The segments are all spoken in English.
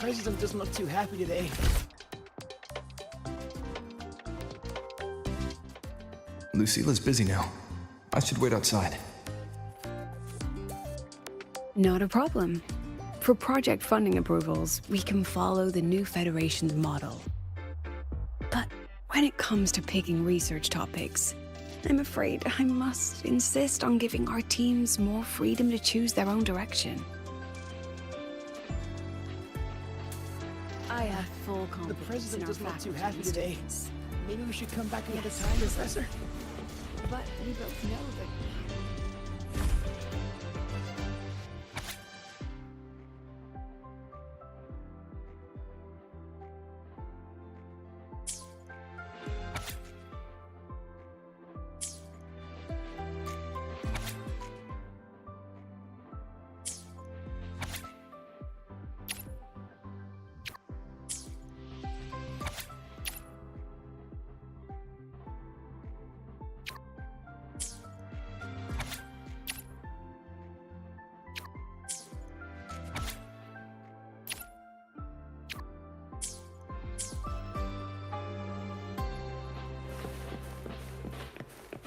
president doesn't look too happy today. Lucilla's busy now. I should wait outside. Not a problem. For project funding approvals, we can follow the new Federation's model. But when it comes to picking research topics, I'm afraid I must insist on giving our teams more freedom to choose their own direction. I have full confidence The president in our doesn't look too faculty happy and today. students. Maybe we should come back another Yes, time, Professor. But we both know that...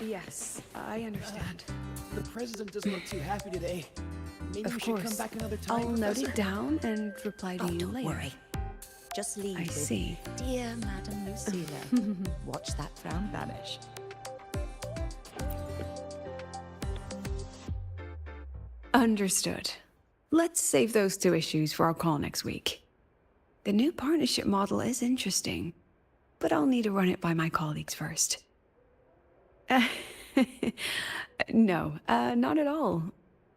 Yes, I understand. The president doesn't look too happy today. Maybe Of we should come course. back another time, I'll note Professor. it down and reply to you Don't later. worry. Just leave I with, see. Dear Madam Lucilla. Watch that frown vanish. Understood. Let's save those two issues for our call next week. The new partnership model is interesting, but I'll need to run it by my colleagues first. No, not at all.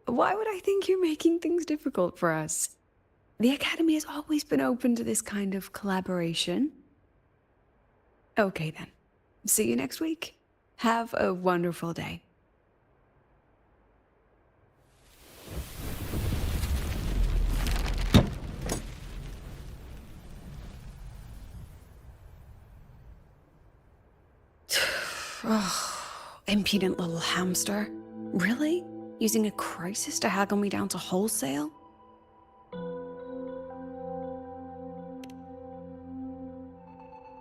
Why would I think you're making things difficult for us? The Academy has always been open to this kind of collaboration. Okay then. See you next week. Have a wonderful day. Impudent little hamster. Really? Using a crisis to haggle me down to wholesale?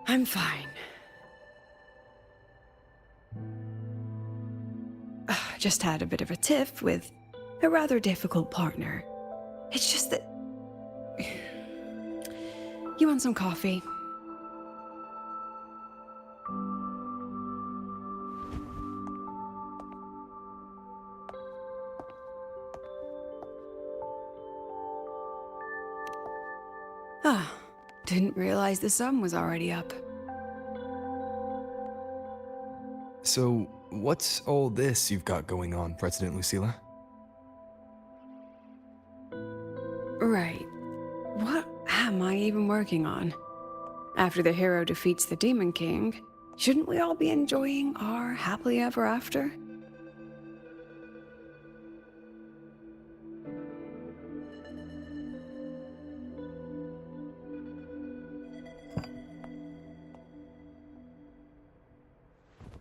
I'm fine. Just had a bit of a tiff with a rather difficult partner. It's just that... You want some coffee? Ah, didn't realize the sun was already up. So, what's all this you've got going on, President Lucilla? Right. What am I even working on? After the hero defeats the Demon King, shouldn't we all be enjoying our happily ever after?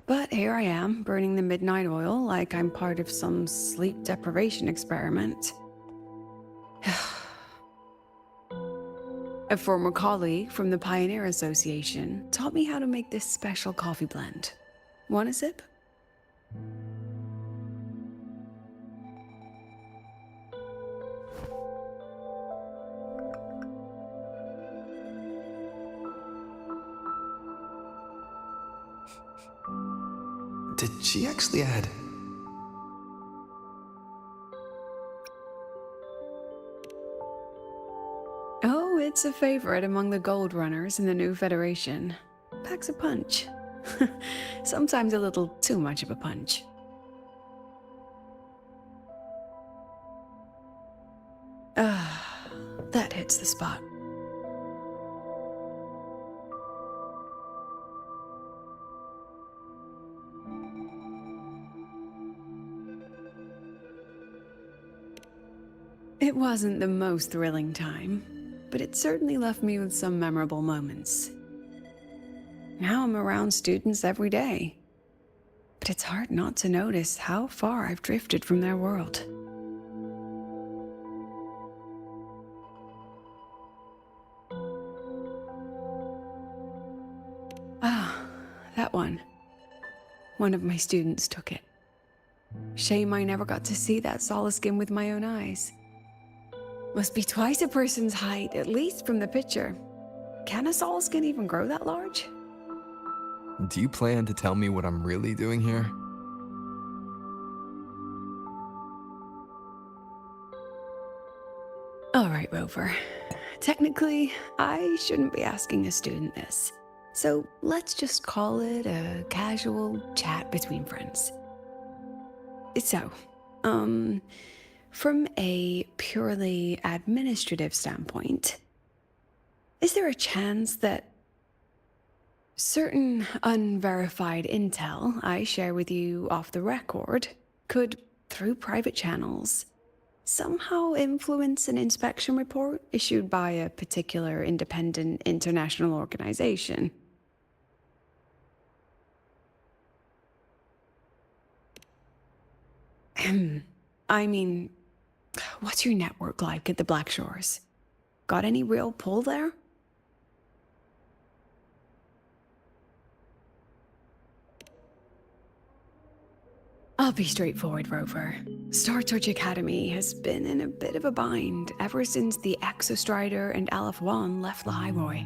But here I am, burning the midnight oil like I'm part of some sleep deprivation experiment. A former colleague from the Pioneer Association taught me how to make this special coffee blend. Want a sip? Did she actually add... Oh, it's a favorite among the gold runners in the new Federation. Packs a punch. Sometimes a little too much of a punch. Ah, that hits the spot. It wasn't the most thrilling time, but it certainly left me with some memorable moments. Now I'm around students every day, but it's hard not to notice how far I've drifted from their world. one of my students took it. Shame I never got to see that Solaskin with my own eyes. Must be twice a person's height, at least from the picture. Can a Solaskin even grow that large? Do you plan to tell me what I'm really doing here? All right, Rover. Technically, I shouldn't be asking a student this. So let's just call it a casual chat between friends. So, from a purely administrative standpoint, is there a chance that certain unverified intel I share with you off the record could, through private channels, somehow influence an inspection report issued by a particular independent international organization? I mean, what's your network like at the Black Shores? Got any real pull there? I'll be straightforward, Rover. Star Touch Academy has been in a bit of a bind ever since the Exostrider and Aleph 1 left the Highroy.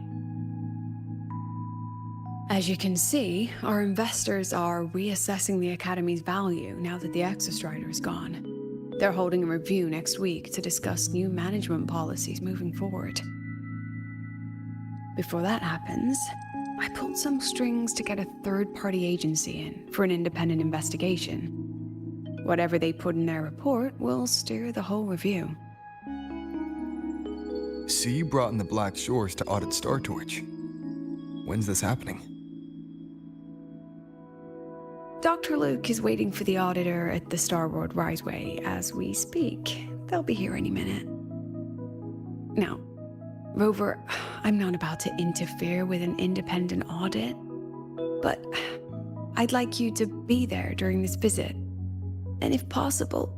As you can see, our investors are reassessing the Academy's value now that the Exostrider is gone. They're holding a review next week to discuss new management policies moving forward. Before that happens, I pulled some strings to get a third-party agency in for an independent investigation. Whatever they put in their report will steer the whole review. So you brought in the Black Shores to audit Star Torch. When's this happening? Dr. Luke is waiting for the auditor at the Starboard Riseway as we speak. They'll be here any minute. Now, Rover, I'm not about to interfere with an independent audit, but I'd like you to be there during this visit. And if possible...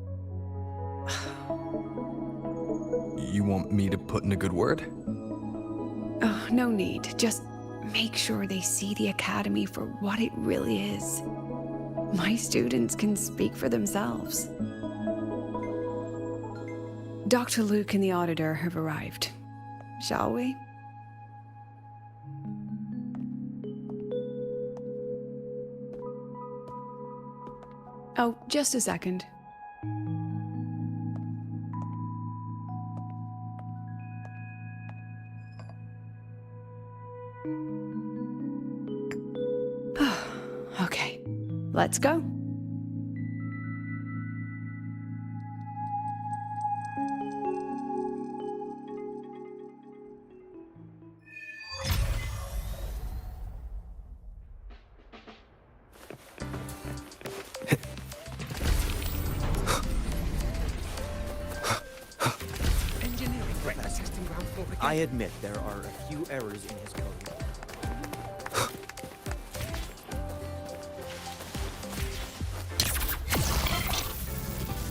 You want me to put in a good word? Oh, no need. Just make sure they see the Academy for what it really is. My students can speak for themselves. Dr. Luke and the auditor have arrived. Shall we? Oh, just a second. Okay, let's go. I admit there are a few errors in his code.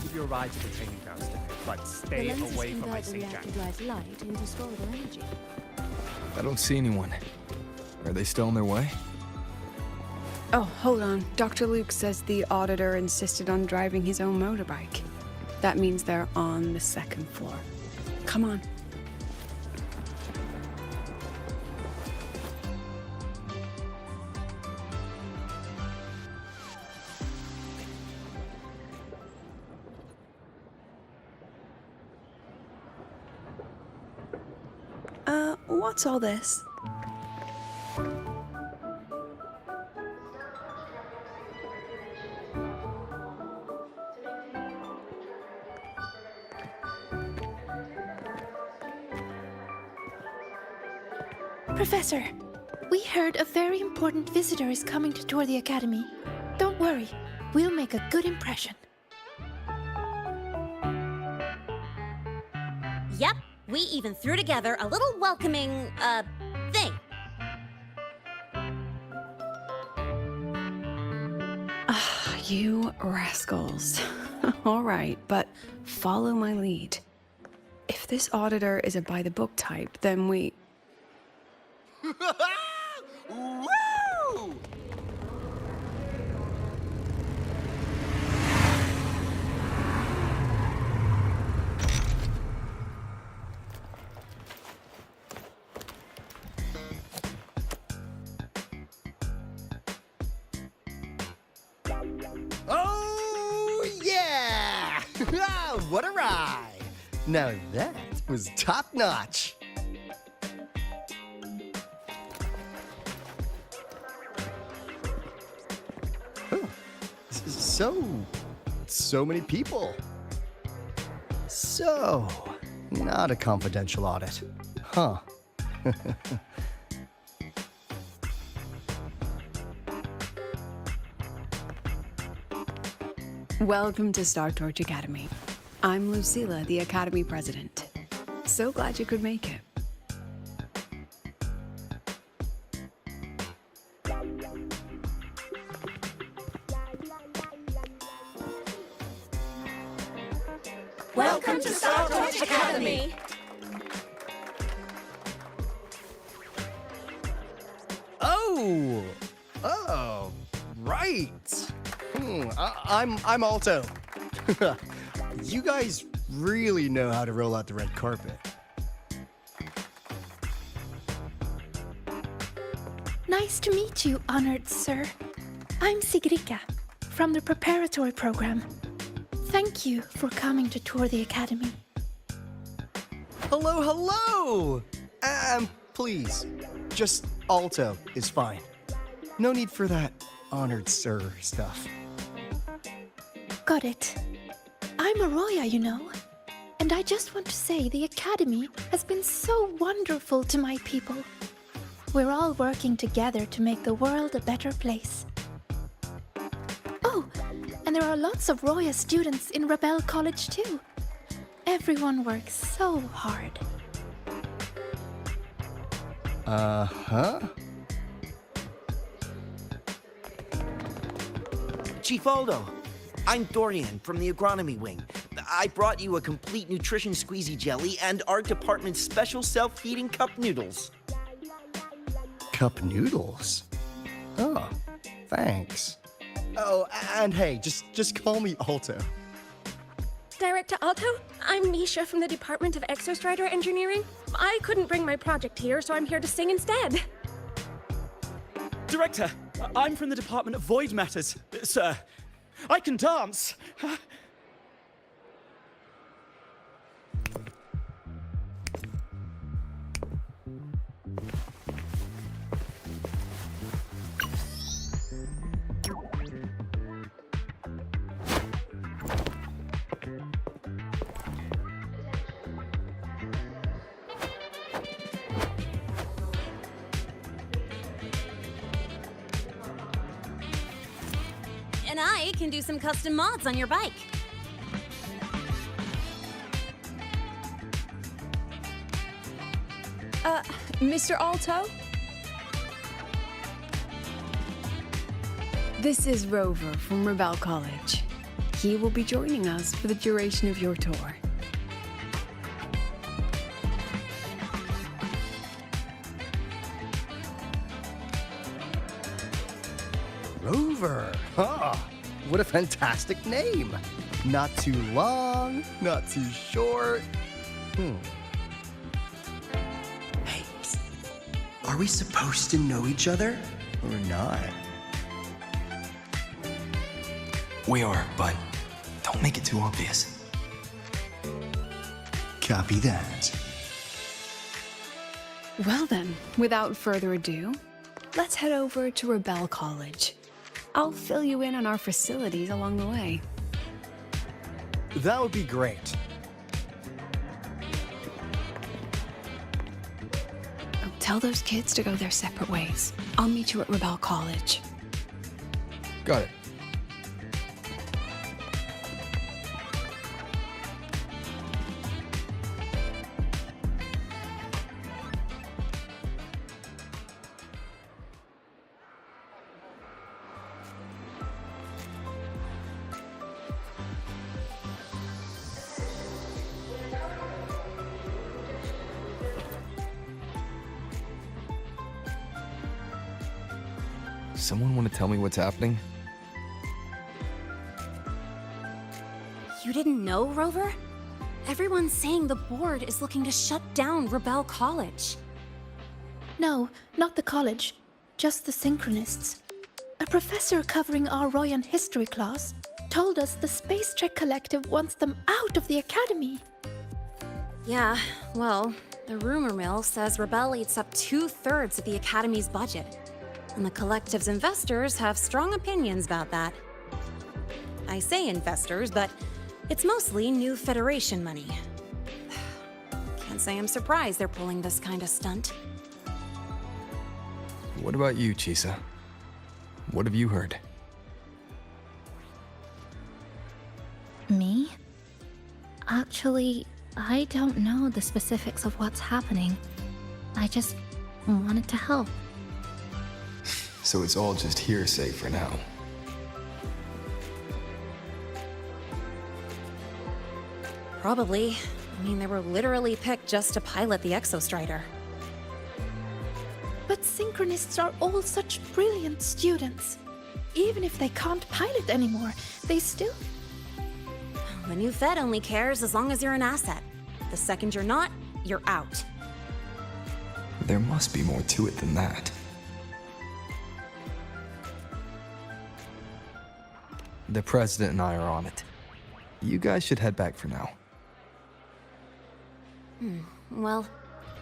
Give your ride to the training grounds today, but stay away from my safe jacket. Drive light into storeable energy. I don't see anyone. Are they still on their way? Oh, hold on. Dr. Luke says the auditor insisted on driving his own motorbike. That means they're on the second floor. Come on. What's all this? Professor, we heard a very important visitor is coming to tour the Academy. Don't worry, we'll make a good impression. Yep, we even threw together a little welcoming, thing. You rascals. All right, but follow my lead. If this auditor is a by-the-book type, then we... Woo! What a ride! Now that was top-notch. Huh. So many people. So, not a confidential audit. Huh. Welcome to Star Torch Academy. I'm Lucilla, the Academy President. So glad you could make it. Welcome to Star Torch Academy! Oh, right. I'm Alto. You guys really know how to roll out the red carpet. Nice to meet you, honored sir. I'm Sigrica, from the preparatory program. Thank you for coming to tour the academy. Hello! Please, just Alto is fine. No need for that honored sir stuff. Got it. I'm Aroya, you know. And I just want to say the academy has been so wonderful to my people. We're all working together to make the world a better place. Oh, and there are lots of Roya students in Rebel College too. Everyone works so hard. Uh-huh. Chief Aldo, I'm Dorian from the agronomy wing. I brought you a complete nutrition squeezy jelly and our department's special self-feeding cup noodles. Cup noodles? Oh, thanks. Oh, and hey, just call me Alto. Director Alto, I'm Misha from the Department of Exostrider Engineering. I couldn't bring my project here, so I'm here to sing instead. Director, I'm from the Department of Void Matters. Sir, I can dance. And I can do some custom mods on your bike. Mr. Alto? This is Rover from Rebel College. He will be joining us for the duration of your tour. Rover. Huh. What a fantastic name. Not too long, not too short. Hey, psst. Are we supposed to know each other or not? We are, but don't make it too obvious. Copy that. Well then, without further ado, let's head over to Rebel College. I'll fill you in on our facilities along the way. That would be great. Oh, tell those kids to go their separate ways. I'll meet you at Rebel College. Got it. Someone want to tell me what's happening? You didn't know, Rover? Everyone's saying the board is looking to shut down Rebel College. No, not the college. Just the synchronists. A professor covering our Royan history class told us the Space Trek Collective wants them out of the Academy. Yeah, well, the rumor mill says Rebel eats up 2/3 of the Academy's budget. And the Collective's investors have strong opinions about that. I say investors, but it's mostly new Federation money. Can't say I'm surprised they're pulling this kind of stunt. What about you, Chisa? What have you heard? Me? Actually, I don't know the specifics of what's happening. I just wanted to help. So it's all just hearsay for now. Probably. I mean, they were literally picked just to pilot the Exostrider. But Synchronists are all such brilliant students. Even if they can't pilot anymore, they still... The new Fed only cares as long as you're an asset. The second you're not, you're out. There must be more to it than that. The President and I are on it. You guys should head back for now. Well,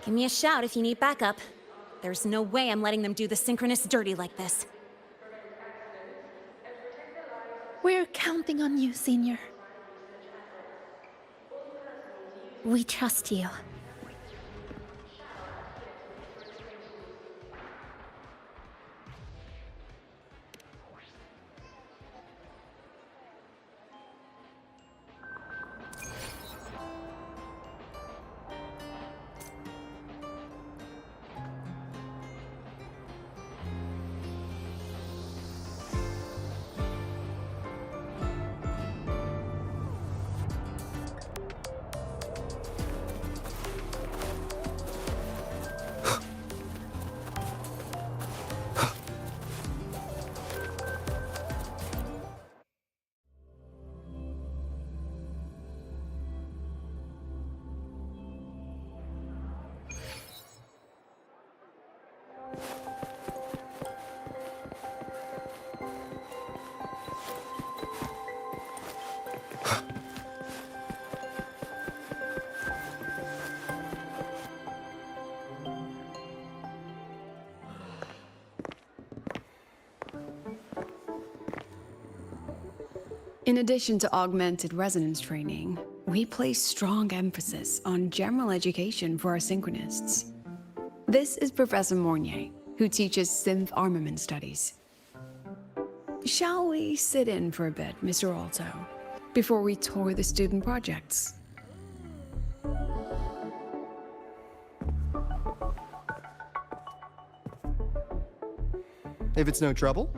give me a shout if you need backup. There's no way I'm letting them do the Synchronists dirty like this. We're counting on you, Senior. We trust you. In addition to augmented resonance training, we place strong emphasis on general education for our synchronists. This is Professor Mornier, who teaches synth armament studies. Shall we sit in for a bit, Mr. Alto, before we tour the student projects? If it's no trouble.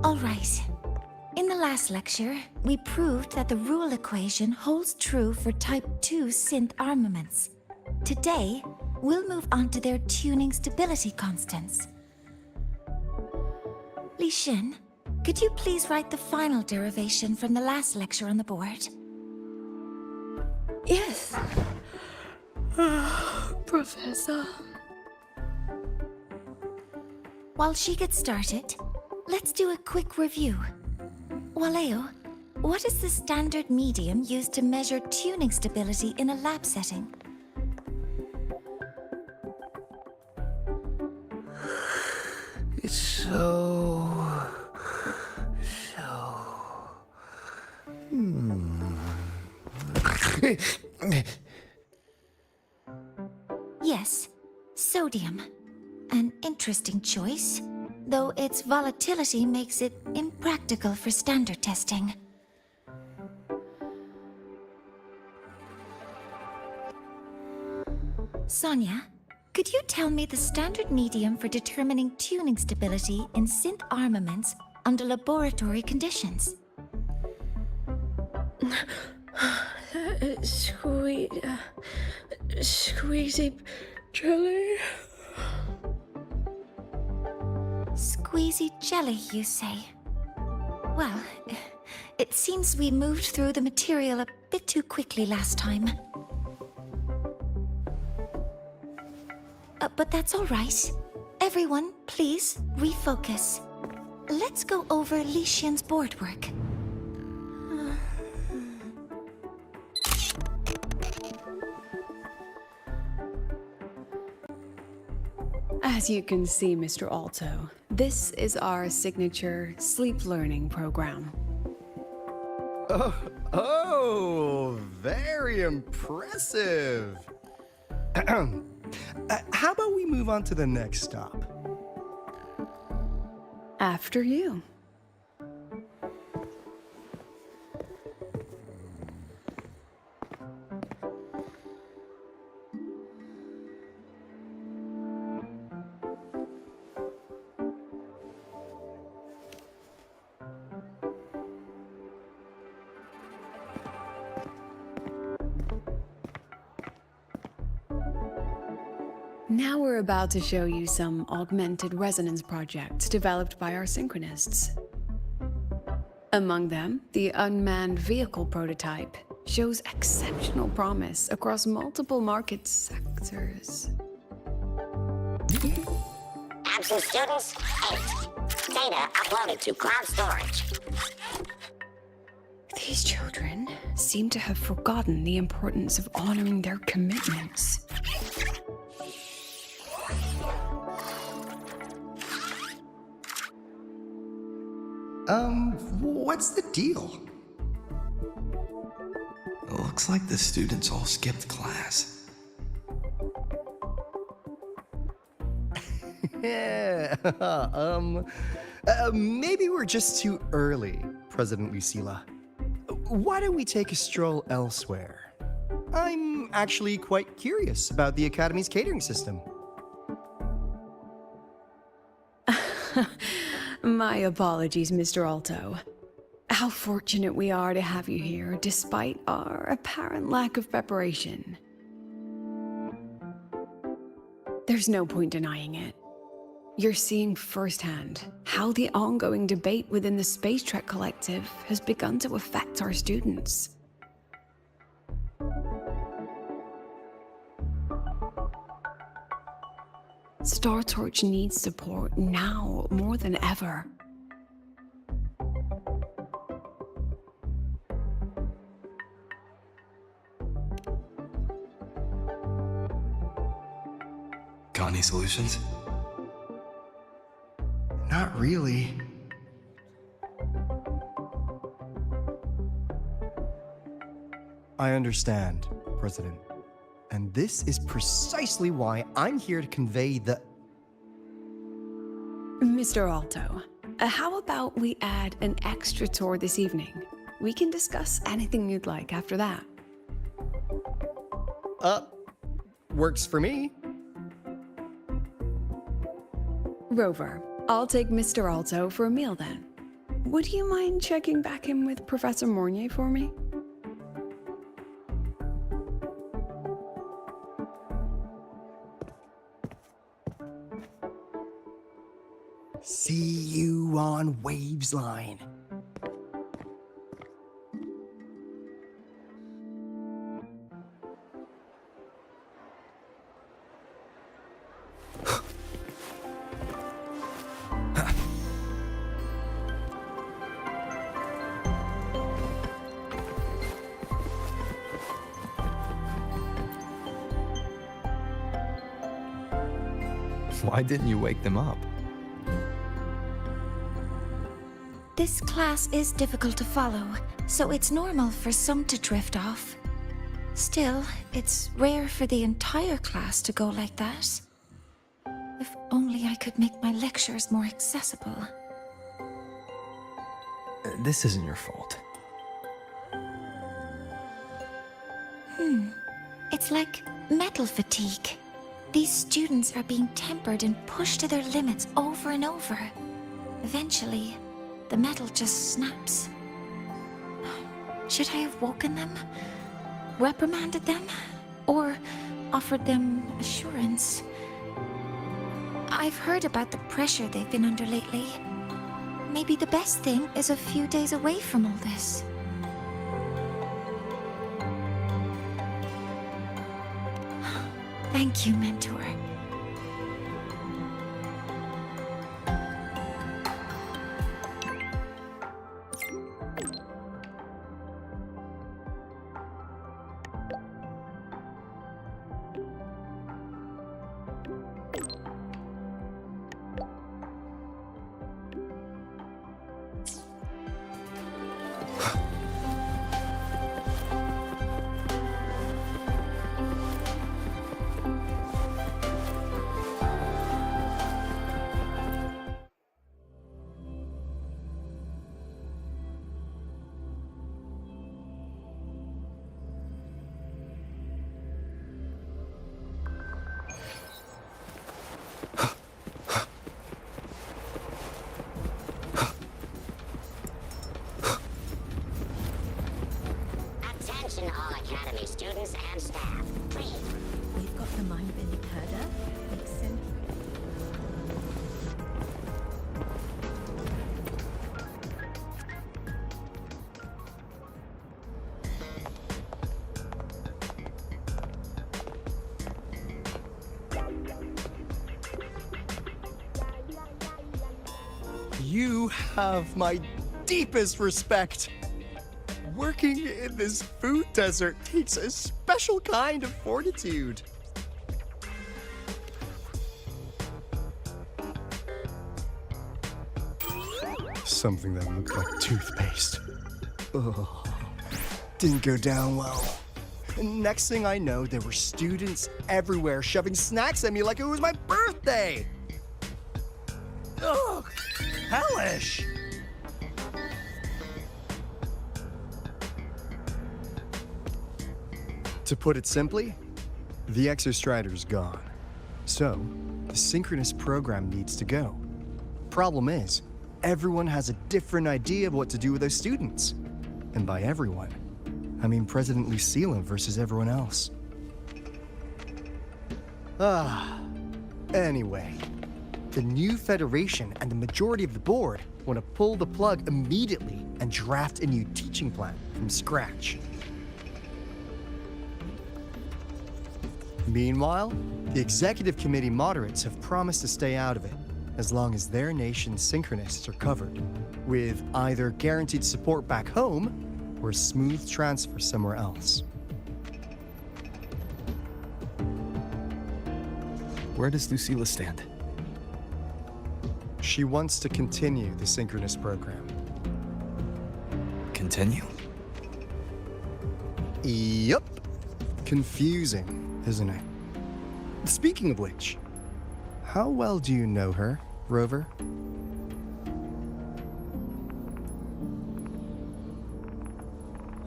All right. In the last lecture, we proved that the rule equation holds true for Type 2 synth armaments. Today, we'll move on to their tuning stability constants. Li Xin, could you please write the final derivation from the last lecture on the board? Yes. Professor. While she gets started, let's do a quick review. Waleo, what is the standard medium used to measure tuning stability in a lab setting? It's so... Yes, sodium. An interesting choice, though its volatility makes it impractical for standard testing. Sonia, could you tell me the standard medium for determining tuning stability in synth armaments under laboratory conditions? Squeezy jelly. Squeezy jelly, you say? Well, it seems we moved through the material a bit too quickly last time. but that's all right. Everyone, please refocus. Let's go over Li Xian's board work. As you can see, Mr. Alto, this is our signature sleep learning program. Oh, very impressive. How about we move on to the next stop? After you. Now we're about to show you some augmented resonance projects developed by our synchronists. Among them, the unmanned vehicle prototype shows exceptional promise across multiple market sectors. Absent students, 8. Data uploaded to cloud storage. These children seem to have forgotten the importance of honoring their commitments. What's the deal? It looks like the students all skipped class. Yeah, maybe we're just too early, President Lucilla. Why don't we take a stroll elsewhere? I'm actually quite curious about the Academy's catering system. My apologies, Mr. Alto. How fortunate we are to have you here, despite our apparent lack of preparation. There's no point denying it. You're seeing firsthand how the ongoing debate within the Space Trek Collective has begun to affect our students. Star Torch needs support now more than ever. Got any solutions? Not really. I understand, President. And this is precisely why I'm here to convey the... Mr. Alto, how about we add an extra tour this evening? We can discuss anything you'd like after that. Works for me. Rover, I'll take Mr. Alto for a meal then. Would you mind checking back in with Professor Mornier for me? See you on Waves Line. Why didn't you wake them up? This class is difficult to follow, so it's normal for some to drift off. Still, it's rare for the entire class to go like that. If only I could make my lectures more accessible. This isn't your fault. It's like metal fatigue. These students are being tempered and pushed to their limits over and over. Eventually, the metal just snaps. Should I have woken them? Reprimanded them? Or offered them assurance? I've heard about the pressure they've been under lately. Maybe the best thing is a few days away from all this. Thank you, Mentor. You have my deepest respect. Working in this food desert takes a special kind of fortitude. Something that looked like toothpaste. Ugh. Didn't go down well. And next thing I know, there were students everywhere shoving snacks at me like it was my birthday. Ugh, hellish. To put it simply, the Exostrider's gone. So, the synchronous program needs to go. Problem is, everyone has a different idea of what to do with those students. And by everyone, I mean President Lucilla versus everyone else. Anyway, the new Federation and the majority of the board want to pull the plug immediately and draft a new teaching plan from scratch. Meanwhile, the executive committee moderates have promised to stay out of it as long as their nation's synchronists are covered, with either guaranteed support back home or a smooth transfer somewhere else. Where does Lucilla stand? She wants to continue the synchronous program. Continue? Yup. Confusing, isn't it? Speaking of which, how well do you know her, Rover?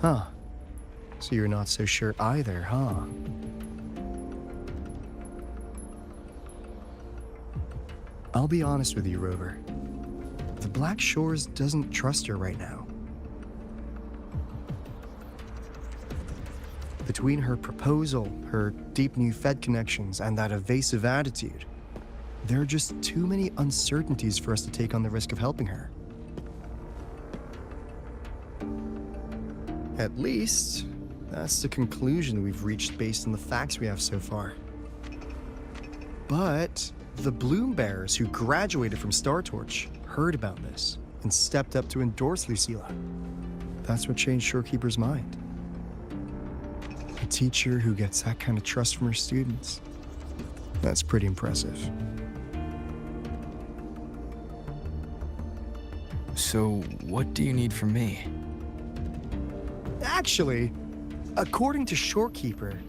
Huh. So you're not so sure either, huh? I'll be honest with you, Rover. The Black Shores doesn't trust her right now. Between her proposal, her deep new Fed connections, and that evasive attitude, there are just too many uncertainties for us to take on the risk of helping her. At least, that's the conclusion we've reached based on the facts we have so far. But the Bloom Bearers who graduated from Star Torch heard about this and stepped up to endorse Lucilla. That's what changed Shorekeeper's mind. A teacher who gets that kind of trust from her students. That's pretty impressive. So, what do you need from me? Actually, according to Shorekeeper,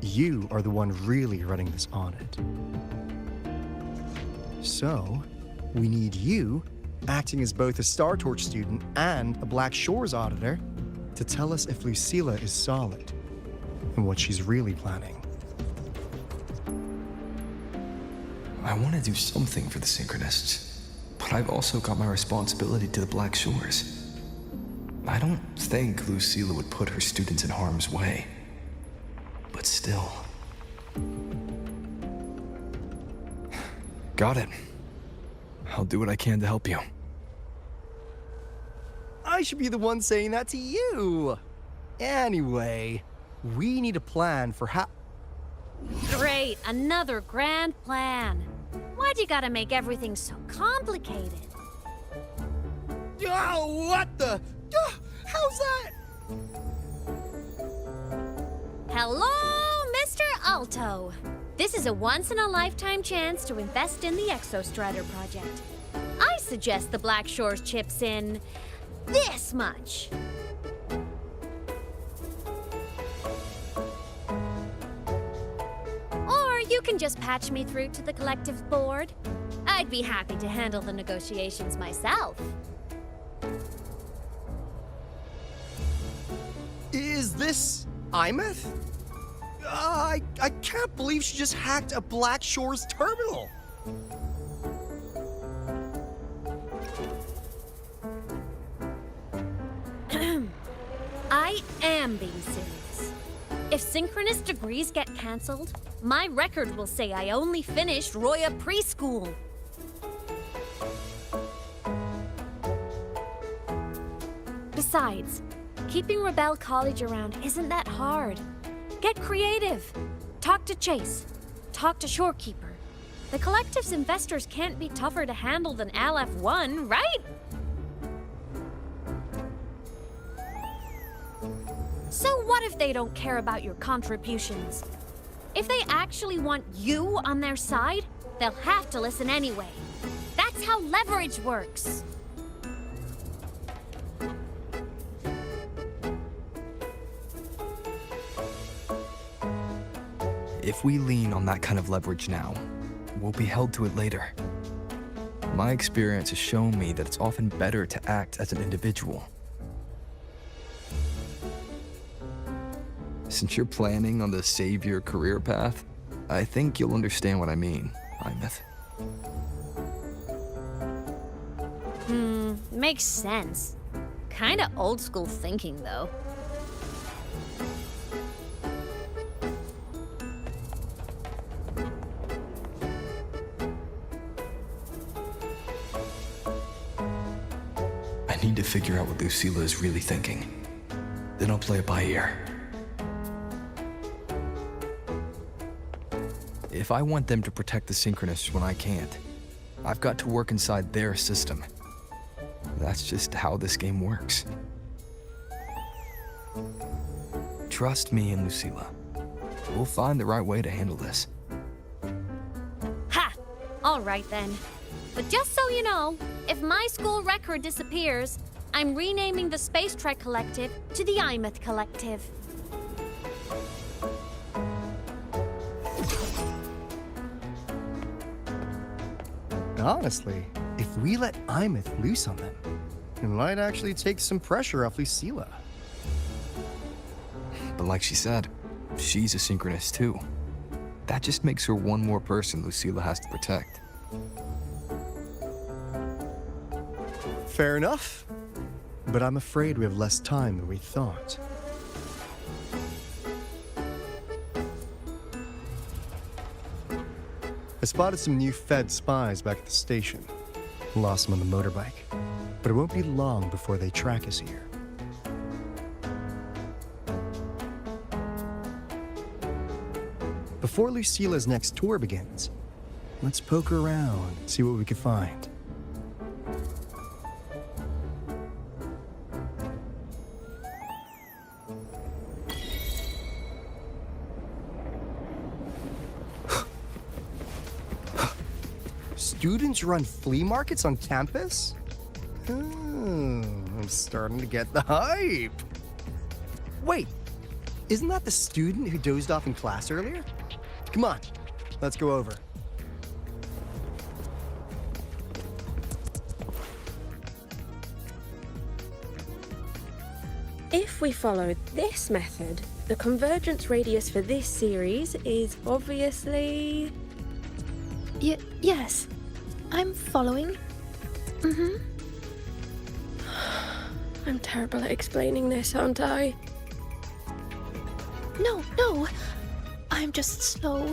you are the one really running this audit. So, we need you, acting as both a Star Torch student and a Black Shores auditor, to tell us if Lucilla is solid and what she's really planning. I want to do something for the Synchronists, but I've also got my responsibility to the Black Shores. I don't think Lucilla would put her students in harm's way, but still. Got it. I'll do what I can to help you. I should be the one saying that to you. Anyway, we need a plan for how... Great, another grand plan. Why'd you gotta make everything so complicated? Oh, what the... how's that? Hello, Mr. Alto. This is a once-in-a-lifetime chance to invest in the Exostrider project. I suggest the Black Shores chips in this much. Or you can just patch me through to the collective board. I'd be happy to handle the negotiations myself. Is this Imeth? I can't believe she just hacked a Black Shores terminal. I am being serious. If synchronous degrees get cancelled, my record will say I only finished Roya preschool. Besides, keeping Rebel College around isn't that hard. Get creative. Talk to Chase. Talk to Shorekeeper. The collective's investors can't be tougher to handle than LF1, right? So what if they don't care about your contributions? If they actually want you on their side, they'll have to listen anyway. That's how leverage works. If we lean on that kind of leverage now, we'll be held to it later. My experience has shown me that it's often better to act as an individual. Since you're planning on the savior career path, I think you'll understand what I mean, Imeth. Makes sense. Kinda old school thinking, though. I need to figure out what Lucilla is really thinking. Then I'll play it by ear. If I want them to protect the Synchronists when I can't, I've got to work inside their system. That's just how this game works. Trust me and Lucilla. We'll find the right way to handle this. Ha! Alright then. But just so you know, if my school record disappears, I'm renaming the Space Trek Collective to the Imeth Collective. Honestly, if we let Imeth loose on them, it might actually take some pressure off Lucilla. But like she said, she's a Synchronist too. That just makes her one more person Lucilla has to protect. Fair enough. But I'm afraid we have less time than we thought. I spotted some new Fed spies back at the station. Lost them on the motorbike. But it won't be long before they track us here. Before Lucilla's next tour begins, let's poke around and see what we can find. Students run flea markets on campus? Oh, I'm starting to get the hype. Wait, isn't that the student who dozed off in class earlier? Come on, let's go over. If we follow this method, the convergence radius for this series is obviously... Yes. I'm following. I'm terrible at explaining this, aren't I? No. I'm just slow.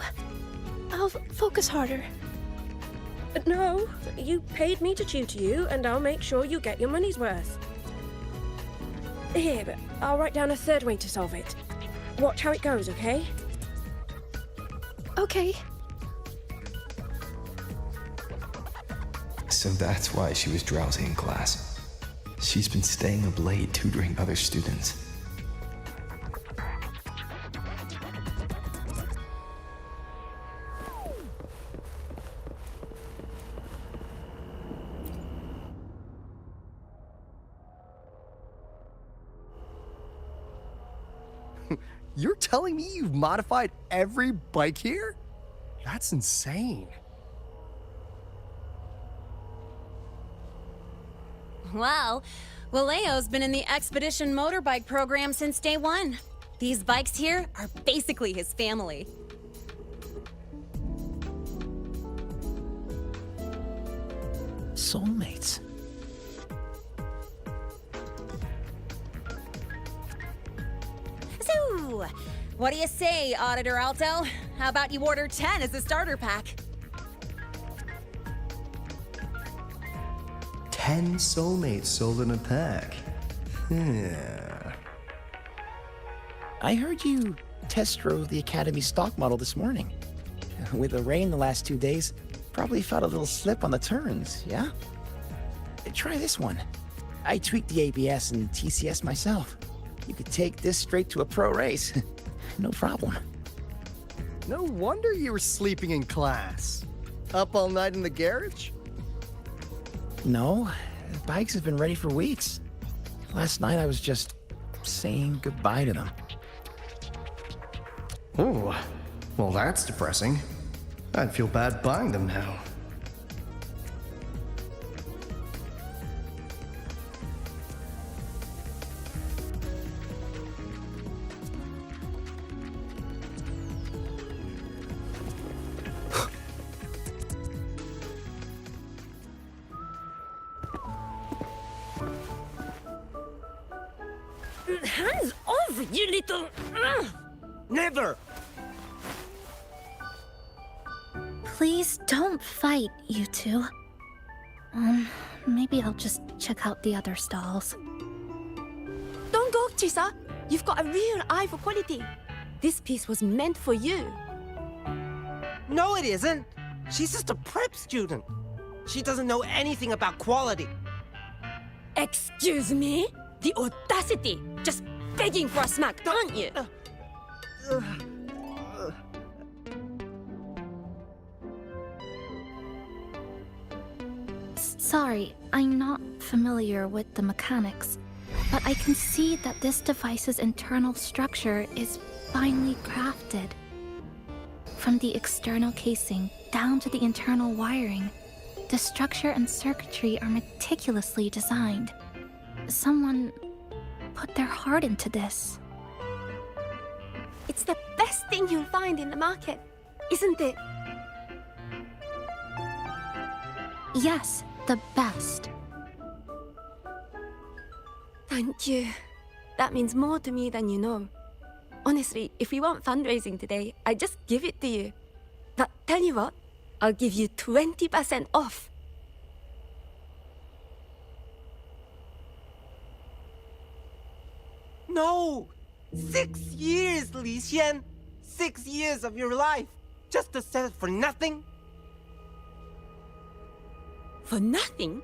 I'll focus harder. No, you paid me to tutor you, and I'll make sure you get your money's worth. Here, but I'll write down a third way to solve it. Watch how it goes, okay? Okay. So that's why she was drowsy in class. She's been staying up late tutoring other students. You're telling me you've modified every bike here? That's insane. Well, Waleo's been in the Expedition motorbike program since day one. These bikes here are basically his family. Soulmates. So, what do you say, Auditor Alto? How about you order 10 as a starter pack? 10 soulmates sold in a pack. I heard you test drove the Academy stock model this morning. With the rain the last 2 days, Probably felt a little slip on the turns, yeah? Try this one. I tweaked the ABS and TCS myself. You could take this straight to a pro race. No problem. No wonder you were sleeping in class. Up all night in the garage? No, the bikes have been ready for weeks. Last night I was just saying goodbye to them. Oh, well that's depressing. I'd feel bad buying them now. Hands off, you little... Never! Please don't fight, you two. Maybe I'll just check out the other stalls. Don't go, Chisa. You've got a real eye for quality. This piece was meant for you. No, it isn't. She's just a prep student. She doesn't know anything about quality. Excuse me? The audacity! Just begging for a smack, aren't you? Sorry, I'm not familiar with the mechanics, but I can see that this device's internal structure is finely crafted. From the external casing down to the internal wiring, the structure and circuitry are meticulously designed. Someone put their heart into this. It's the best thing you'll find in the market, isn't it? Yes, the best. Thank you. That means more to me than you know. Honestly, if we weren't fundraising today, I'd just give it to you. But tell you what, I'll give you 20% off. No! 6 years, Li Xian! 6 years of your life! Just to sell it for nothing? For nothing?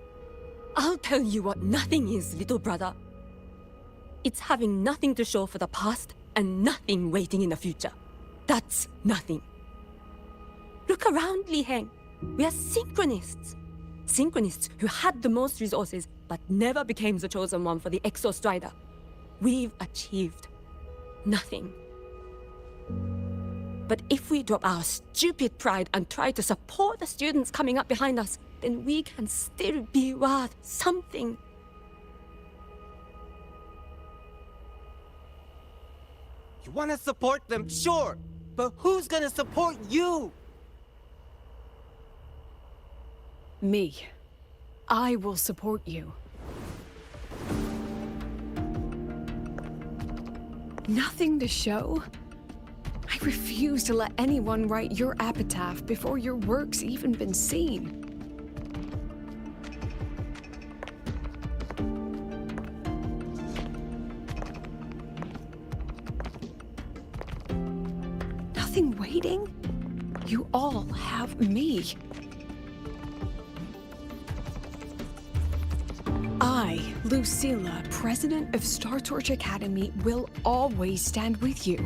I'll tell you what nothing is, little brother. It's having nothing to show for the past and nothing waiting in the future. That's nothing. Look around, Li Heng. We are synchronists. Synchronists who had the most resources but never became the chosen one for the Exo Strider. We've achieved nothing. But if we drop our stupid pride and try to support the students coming up behind us, then we can still be worth something. You want to support them, sure, but who's gonna support you? Me. I will support you. Nothing to show? I refuse to let anyone write your epitaph before your work's even been seen. Nothing waiting? You all have me. I, Lucilla, president of Star Torch Academy, will always stand with you.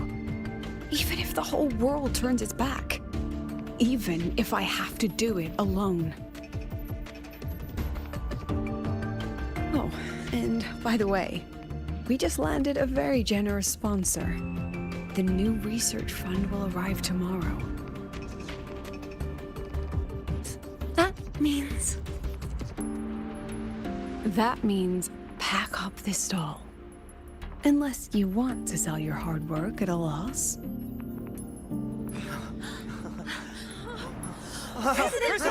Even if the whole world turns its back. Even if I have to do it alone. Oh, and by the way, we just landed a very generous sponsor. The new research fund will arrive tomorrow. That means... That means pack up this stall. Unless you want to sell your hard work at a loss. President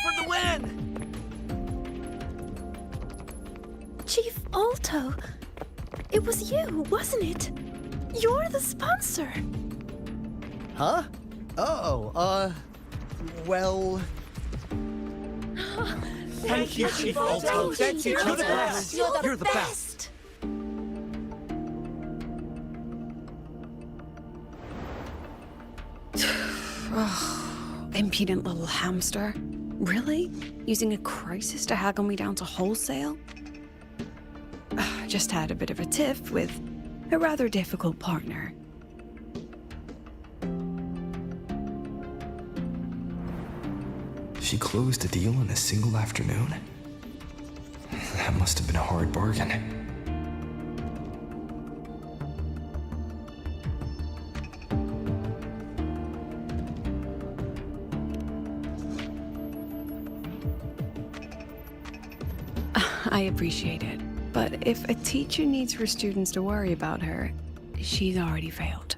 for the win! Chief Alto, it was you, wasn't it? You're the sponsor. Huh? Oh, well... Thank you, Chief Alto. Thank you. You're the best. You're the best. Impudent little hamster. Really? Using a crisis to haggle me down to wholesale? Just had a bit of a tiff with a rather difficult partner. She closed a deal in a single afternoon? That must have been a hard bargain. I appreciate it, but if a teacher needs her students to worry about her, she's already failed.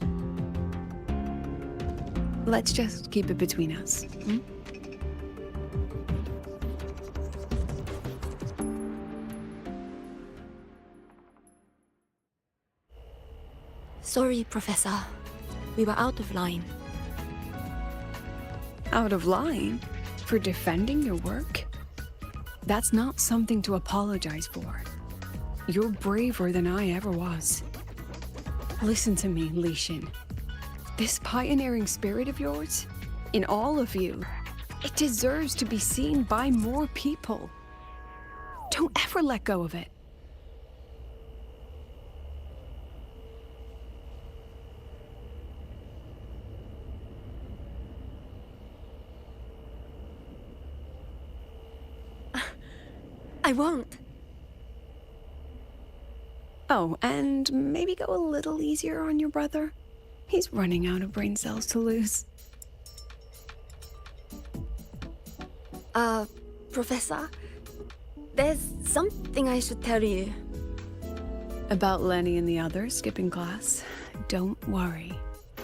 Let's just keep it between us, hmm? Sorry, Professor. We were out of line. Out of line? For defending your work? That's not something to apologize for. You're braver than I ever was. Listen to me, Li Xin. This pioneering spirit of yours, in all of you, it deserves to be seen by more people. Don't ever let go of it. I won't. Oh, and maybe go a little easier on your brother. He's running out of brain cells to lose. Professor, there's something I should tell you. About Lenny and the others skipping class? Don't worry.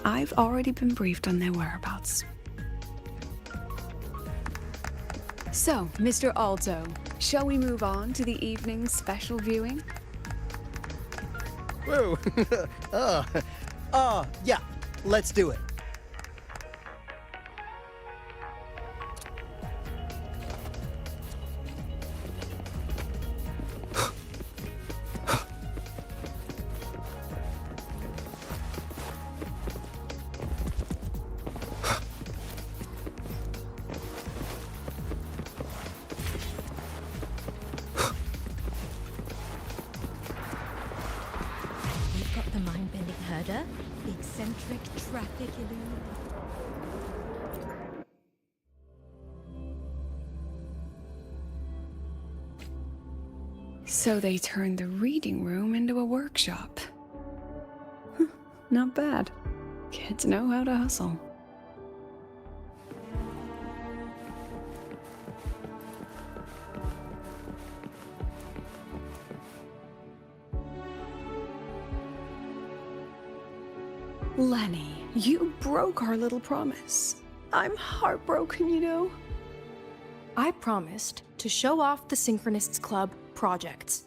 I've already been briefed on their whereabouts. So, Mr. Alto, shall we move on to the evening's special viewing? Whoa. Yeah, let's do it. The mind-bending herder, the eccentric traffic illuminator. So they turned the reading room into a workshop. Not bad. Kids know how to hustle. Lenny, you broke our little promise. I'm heartbroken, you know. I promised to show off the Synchronists Club projects.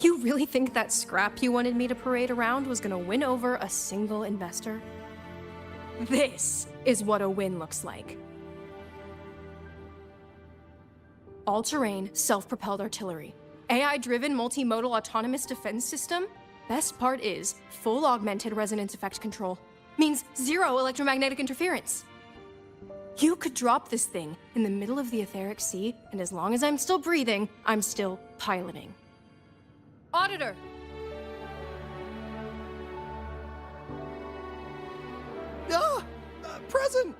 You really think that scrap you wanted me to parade around was gonna win over a single investor? This is what a win looks like. All-terrain, self-propelled artillery. AI-driven multimodal autonomous defense system. Best part is, full augmented resonance effect control. Means zero electromagnetic interference. You could drop this thing in the middle of the etheric sea, and as long as I'm still breathing, I'm still piloting. Auditor! Present!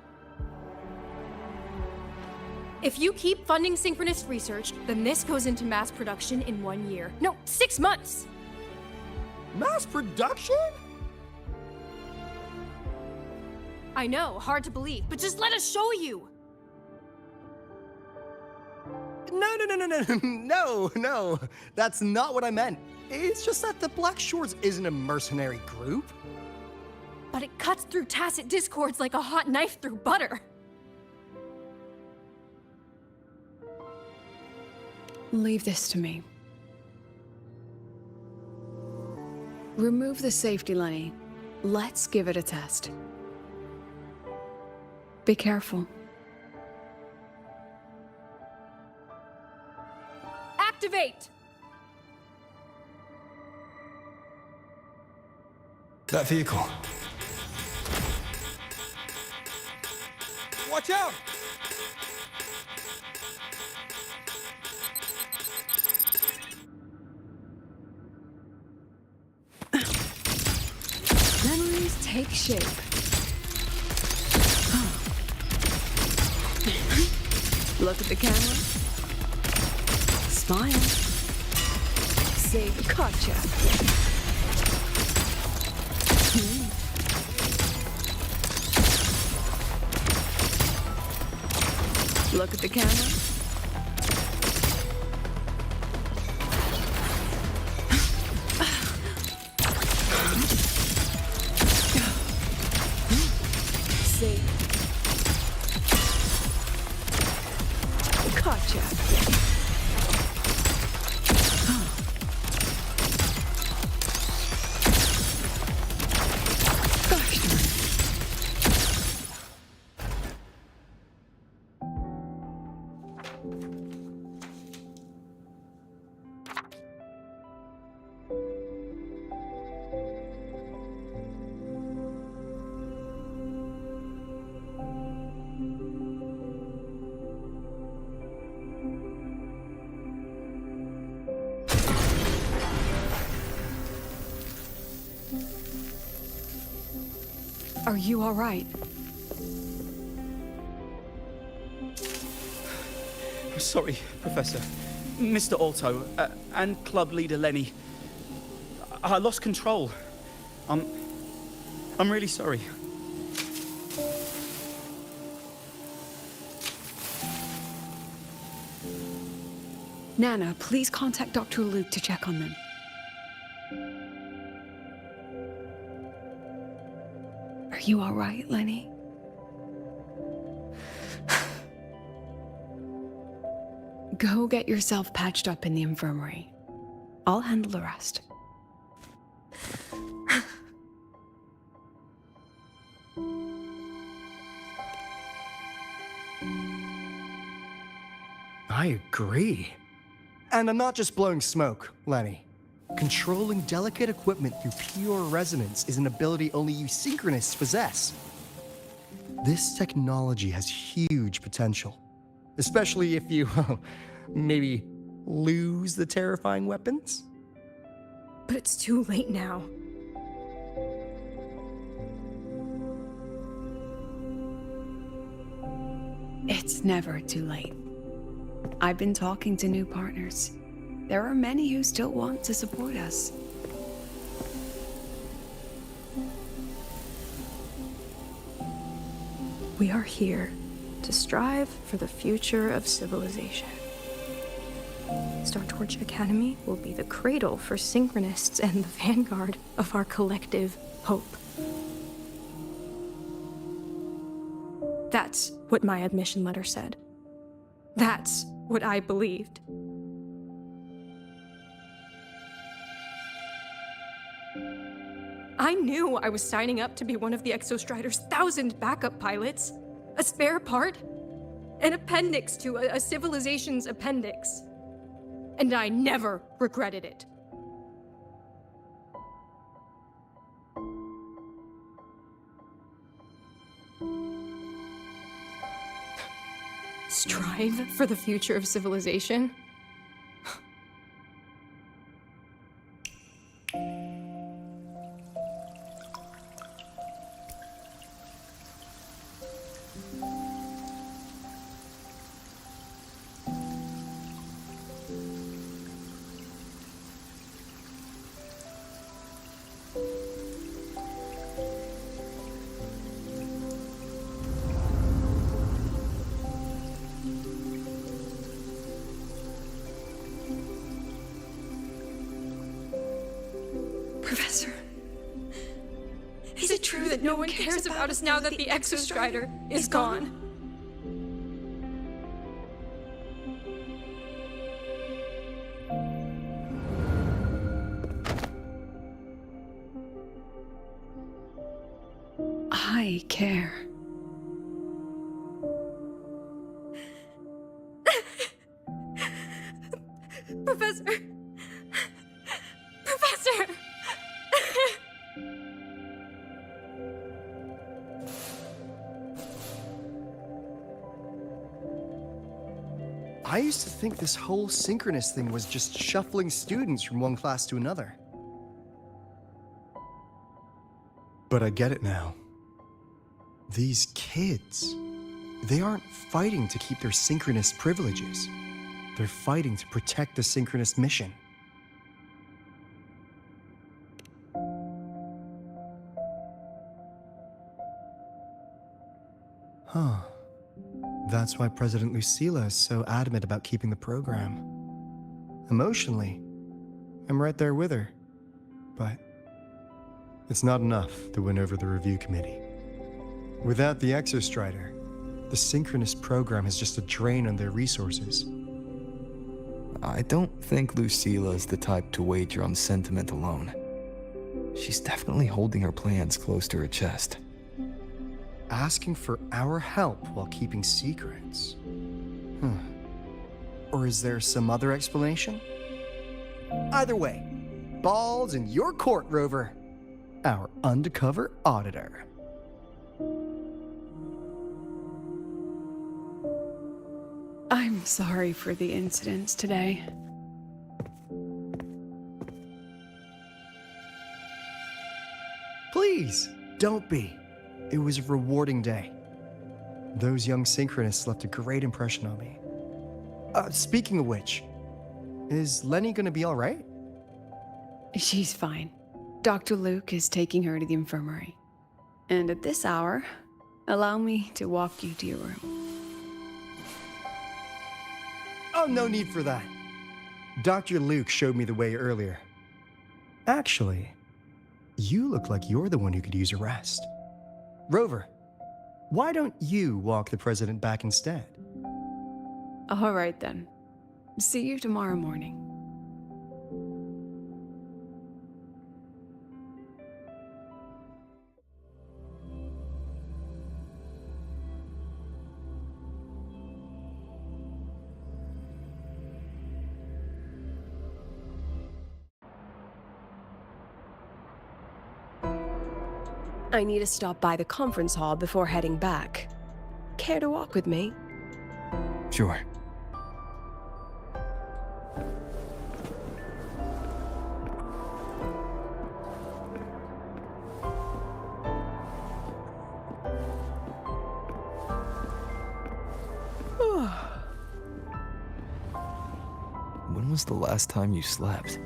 If you keep funding synchronous research, then this goes into mass production in 1 year. No, 6 months! Mass production? I know, hard to believe, but just let us show you! No. That's not what I meant. It's just that the Black Shores isn't a mercenary group. But it cuts through tacit discords like a hot knife through butter. Leave this to me. Remove the safety, Lenny. Let's give it a test. Be careful. Activate! That vehicle. Watch out! take shape. Look at the camera. Smile. Say gotcha. Look at the camera. Say gotcha. Are you all right? Sorry, Professor. Mr. Alto, and club leader Lenny. I lost control. I'm really sorry. Nana, please contact Dr. Luke to check on them. Are you all right, Lenny? Go get yourself patched up in the infirmary. I'll handle the rest. I agree. And I'm not just blowing smoke, Lenny. Controlling delicate equipment through pure resonance is an ability only you synchronists possess. This technology has huge potential, especially if you, maybe lose the terrifying weapons? But it's too late now. It's never too late. I've been talking to new partners. There are many who still want to support us. We are here to strive for the future of civilization. Startorch Academy will be the cradle for synchronists and the vanguard of our collective hope. That's what my admission letter said. That's what I believed. I knew I was signing up to be one of the Exostrider's 1,000 backup pilots. A spare part. An appendix to a civilization's appendix. And I never regretted it. Strive for the future of civilization? Professor, Is it true that no one cares about us now that the Exostrider is gone? I care. Professor! Professor! I used to think this whole synchronous thing was just shuffling students from one class to another. But I get it now. These kids, they aren't fighting to keep their synchronous privileges. They're fighting to protect the synchronous mission. Huh. That's why President Lucilla is so adamant about keeping the program. Emotionally, I'm right there with her. But it's not enough to win over the review committee. Without the Exostrider, the synchronous program is just a drain on their resources. I don't think Lucilla is the type to wager on sentiment alone. She's definitely holding her plans close to her chest. Asking for our help while keeping secrets. Or is there some other explanation? Either way, ball's in your court, Rover. Our undercover auditor. I'm sorry for the incidents today. Please, don't be. It was a rewarding day. Those young synchronists left a great impression on me. Speaking of which, is Lenny gonna be all right? She's fine. Dr. Luke is taking her to the infirmary. And at this hour, allow me to walk you to your room. Oh, no need for that. Dr. Luke showed me the way earlier. Actually, you look like you're the one who could use a rest. Rover, why don't you walk the president back instead? All right then. See you tomorrow morning. I need to stop by the conference hall before heading back. Care to walk with me? Sure. When was the last time you slept?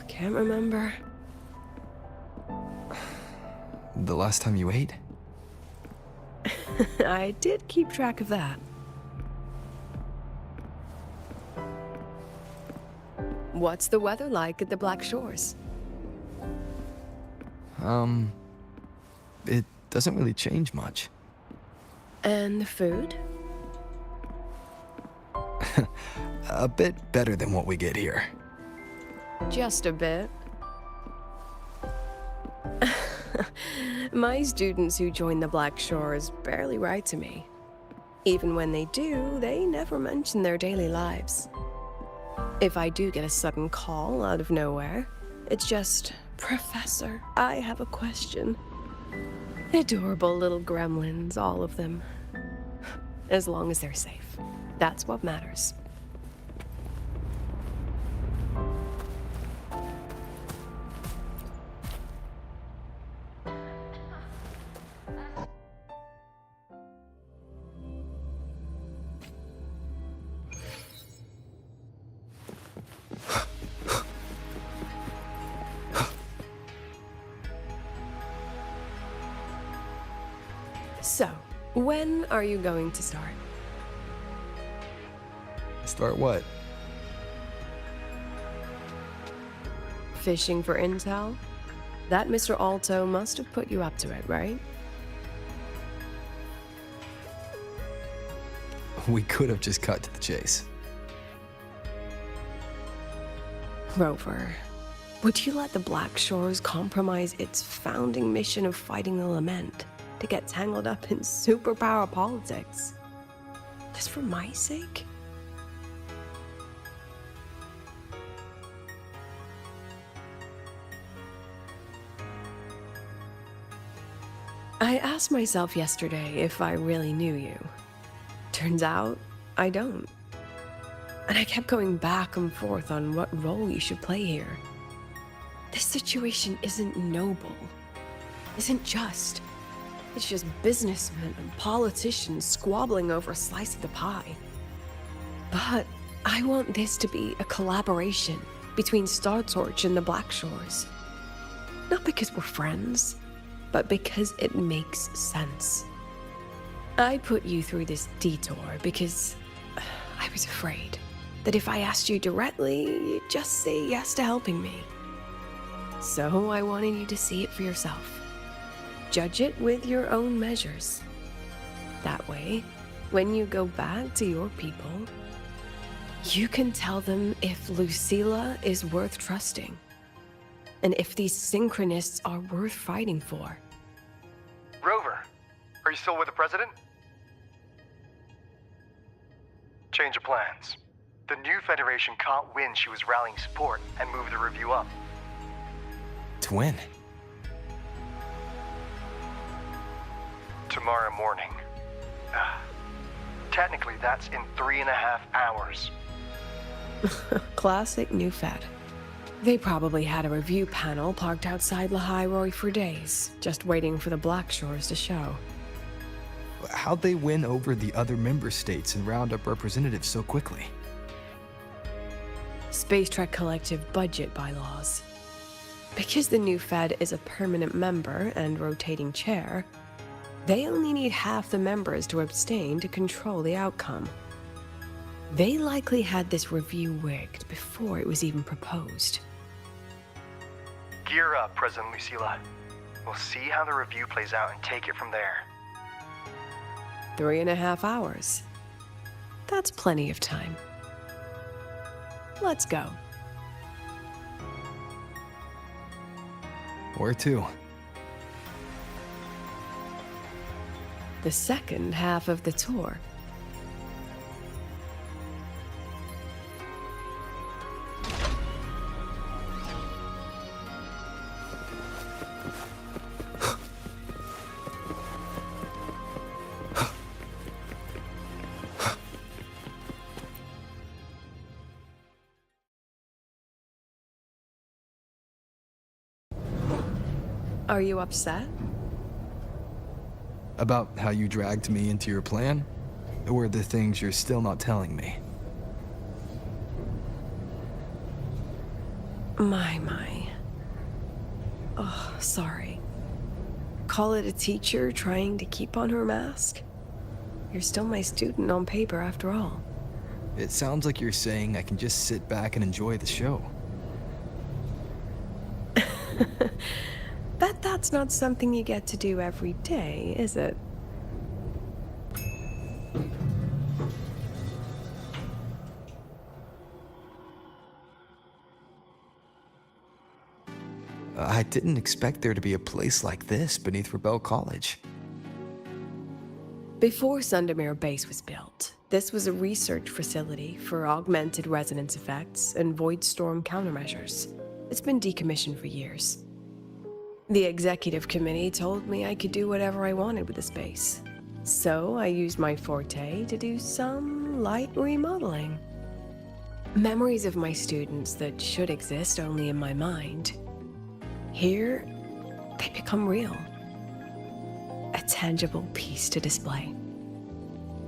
Can't remember. The last time you ate? I did keep track of that. What's the weather like at the Black Shores? It doesn't really change much. And the food? A bit better than what we get here. Just a bit. My students who join the Black Shores barely write to me. Even when they do, they never mention their daily lives. If I do get a sudden call out of nowhere, it's just, "Professor, I have a question." Adorable little gremlins, all of them. As long as they're safe. That's what matters. So, when are you going to start? Start what? Fishing for intel? That Mr. Alto must have put you up to it, right? We could have just cut to the chase. Rover, would you let the Black Shores compromise its founding mission of fighting the Lament to get tangled up in superpower politics? Just for my sake? I asked myself yesterday if I really knew you. Turns out, I don't. And I kept going back and forth on what role you should play here. This situation isn't noble, isn't just. It's just businessmen and politicians squabbling over a slice of the pie. But I want this to be a collaboration between Star Torch and the Black Shores. Not because we're friends, but because it makes sense. I put you through this detour because I was afraid that if I asked you directly, you'd just say yes to helping me. So I wanted you to see it for yourself. Judge it with your own measures. That way, when you go back to your people, you can tell them if Lucilla is worth trusting, and if these synchronists are worth fighting for. Rover, are you still with the president? Change of plans. The new Federation can't win. She was rallying support and moved the review up. To win? Tomorrow morning. Technically, that's in 3.5 hours. Classic new Fed. They probably had a review panel parked outside Lahai for days, just waiting for the Black Shores to show. How'd they win over the other member states and round up representatives so quickly? Space Trek Collective budget bylaws. Because the new Fed is a permanent member and rotating chair, they only need half the members to abstain to control the outcome. They likely had this review rigged before it was even proposed. Gear up, President Lucilla. We'll see how the review plays out and take it from there. 3.5 hours. That's plenty of time. Let's go. Where to? The second half of the tour. Are you upset? About how you dragged me into your plan? Or the things you're still not telling me? My. Oh, sorry. Call it a teacher trying to keep on her mask? You're still my student on paper after all. It sounds like you're saying I can just sit back and enjoy the show. Bet that's not something you get to do every day, is it? I didn't expect there to be a place like this beneath Rebel College. Before Sundermere Base was built, this was a research facility for augmented resonance effects and void storm countermeasures. It's been decommissioned for years. The executive committee told me I could do whatever I wanted with the space. So I used my forte to do some light remodeling. Memories of my students that should exist only in my mind. Here, they become real. A tangible piece to display.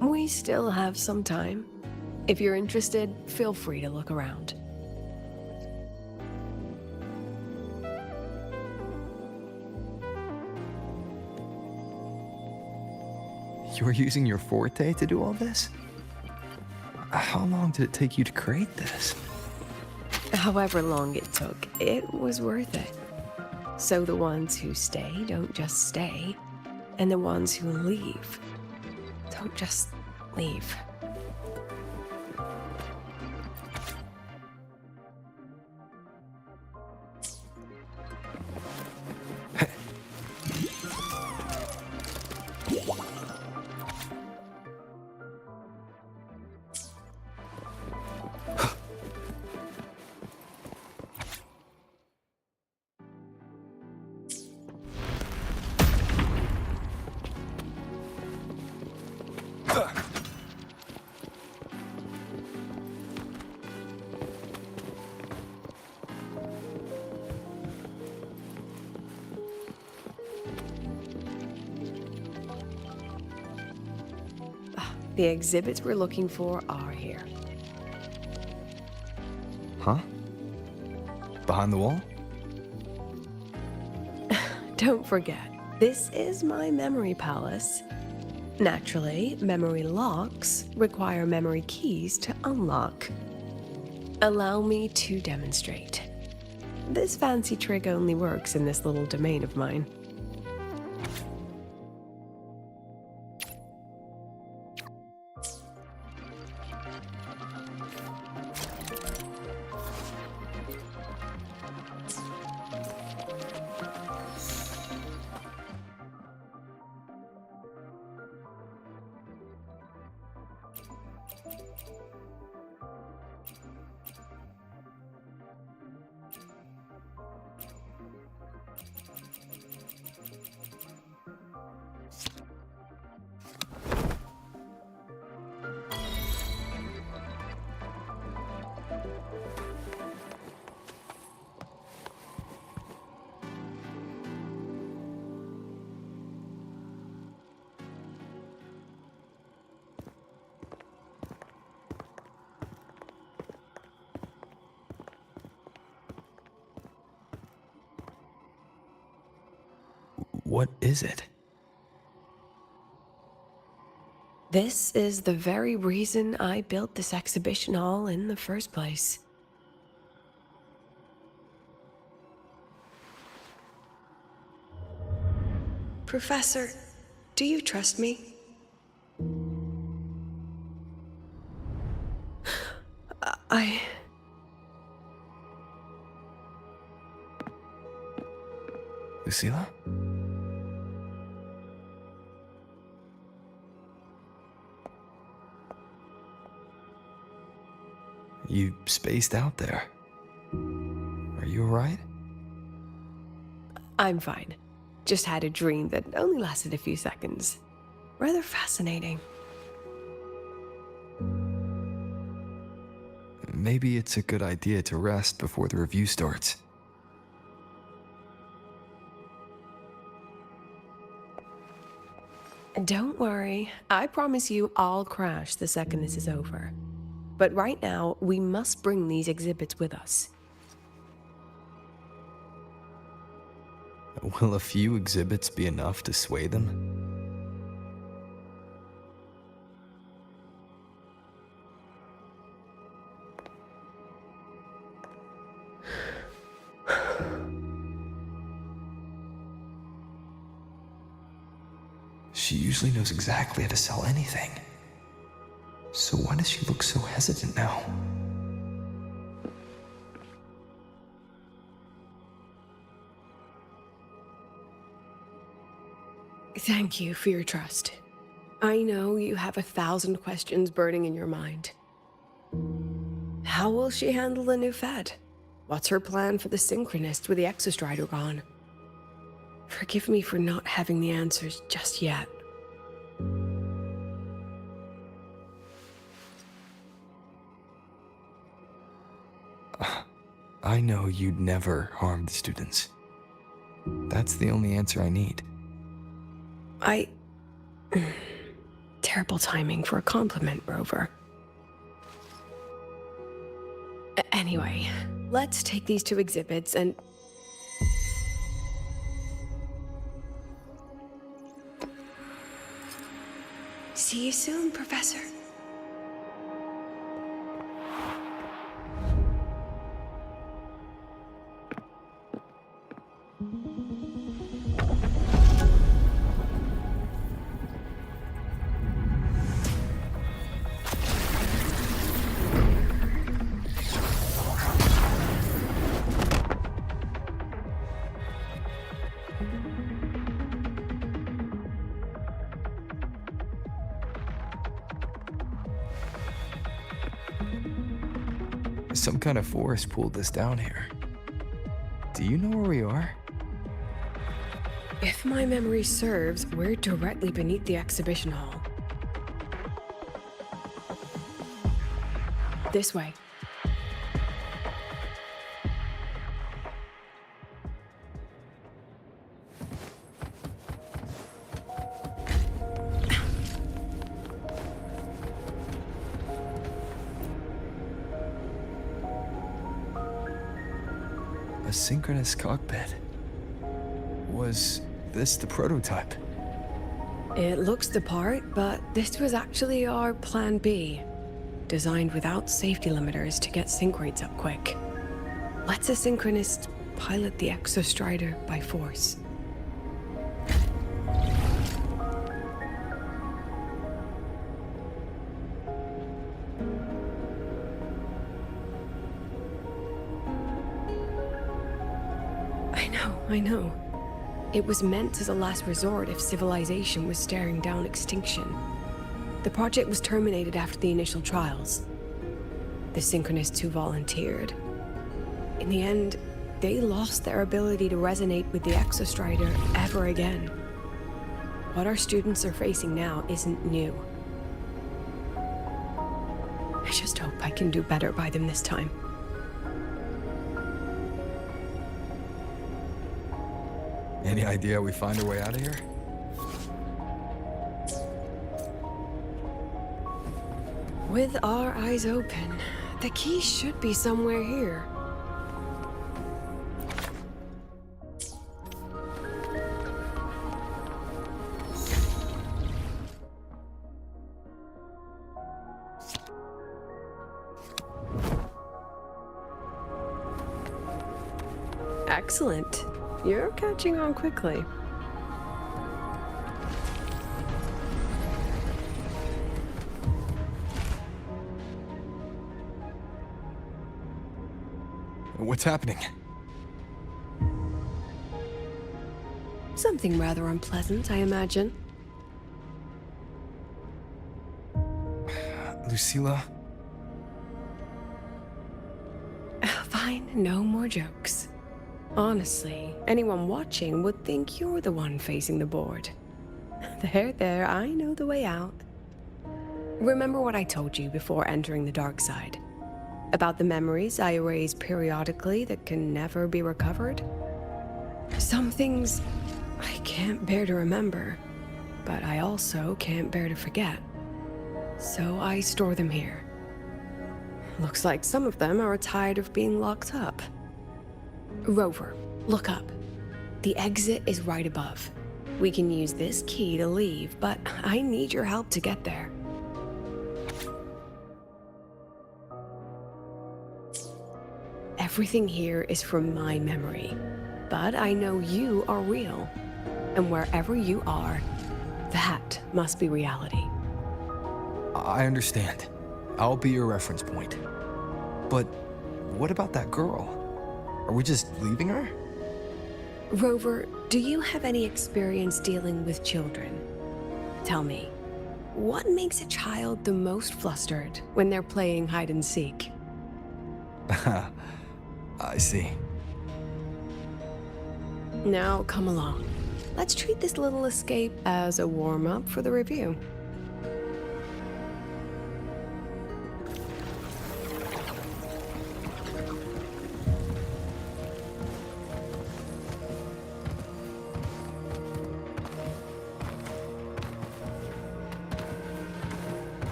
We still have some time. If you're interested, feel free to look around. You're using your forte to do all this? How long did it take you to create this? However long it took, it was worth it. So the ones who stay don't just stay, and the ones who leave don't just leave. The exhibits we're looking for are here. Huh? Behind the wall? Don't forget, this is my memory palace. Naturally, memory locks require memory keys to unlock. Allow me to demonstrate. This fancy trick only works in this little domain of mine. What is it? This is the very reason I built this exhibition hall in the first place. Professor, do you trust me? Lucilla? You spaced out there. Are you alright? I'm fine. Just had a dream that only lasted a few seconds. Rather fascinating. Maybe it's a good idea to rest before the review starts. Don't worry. I promise you I'll crash the second this is over. But right now, we must bring these exhibits with us. Will a few exhibits be enough to sway them? She usually knows exactly how to sell anything. So why does she look so hesitant now? Thank you for your trust. I know you have 1,000 questions burning in your mind. How will she handle the new Fed? What's her plan for the Synchronist with the Exostrider gone? Forgive me for not having the answers just yet. I know you'd never harm the students. That's the only answer I need. Terrible timing for a compliment, Rover. Anyway, let's take these two exhibits and... See you soon, Professor. Some kind of force pulled this down here. Do you know where we are? If my memory serves, we're directly beneath the exhibition hall. This way. A synchronous cockpit. Was this the prototype? It looks the part, but this was actually our plan B. Designed without safety limiters to get sync rates up quick. Let's a synchronist pilot the Exostrider by force. I know. It was meant as a last resort if civilization was staring down extinction. The project was terminated after the initial trials. The synchronists who volunteered. In the end, they lost their ability to resonate with the Exostrider ever again. What our students are facing now isn't new. I just hope I can do better by them this time. Any idea we find our way out of here? With our eyes open, the key should be somewhere here. Excellent. You're catching on quickly. What's happening? Something rather unpleasant, I imagine. Lucilla? Fine, no more jokes. Honestly, anyone watching would think you're the one facing the board. There, I know the way out. Remember what I told you before entering the dark side? About the memories I erase periodically that can never be recovered? Some things I can't bear to remember, but I also can't bear to forget. So I store them here. Looks like some of them are tired of being locked up. Rover, look up. The exit is right above. We can use this key to leave, but I need your help to get there. Everything here is from my memory, but I know you are real. And wherever you are, that must be reality. I understand. I'll be your reference point. But what about that girl? Are we just leaving her? Rover, do you have any experience dealing with children? Tell me, what makes a child the most flustered when they're playing hide and seek? I see. Now, come along. Let's treat this little escape as a warm-up for the review.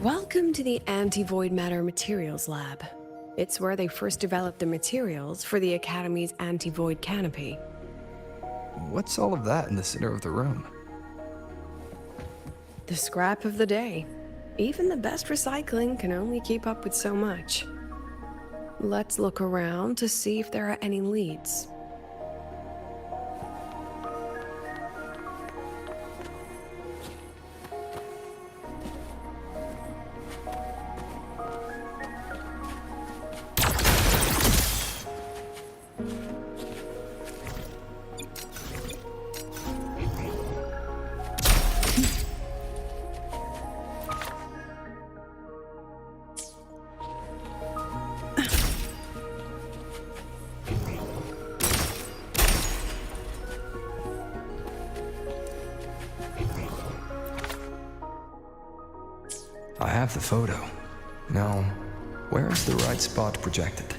Welcome to the Anti-Void Matter Materials Lab. It's where they first developed the materials for the Academy's anti-void canopy. What's all of that in the center of the room? The scrap of the day. Even the best recycling can only keep up with so much. Let's look around to see if there are any leads. I have the photo. Now, where is the right spot projected?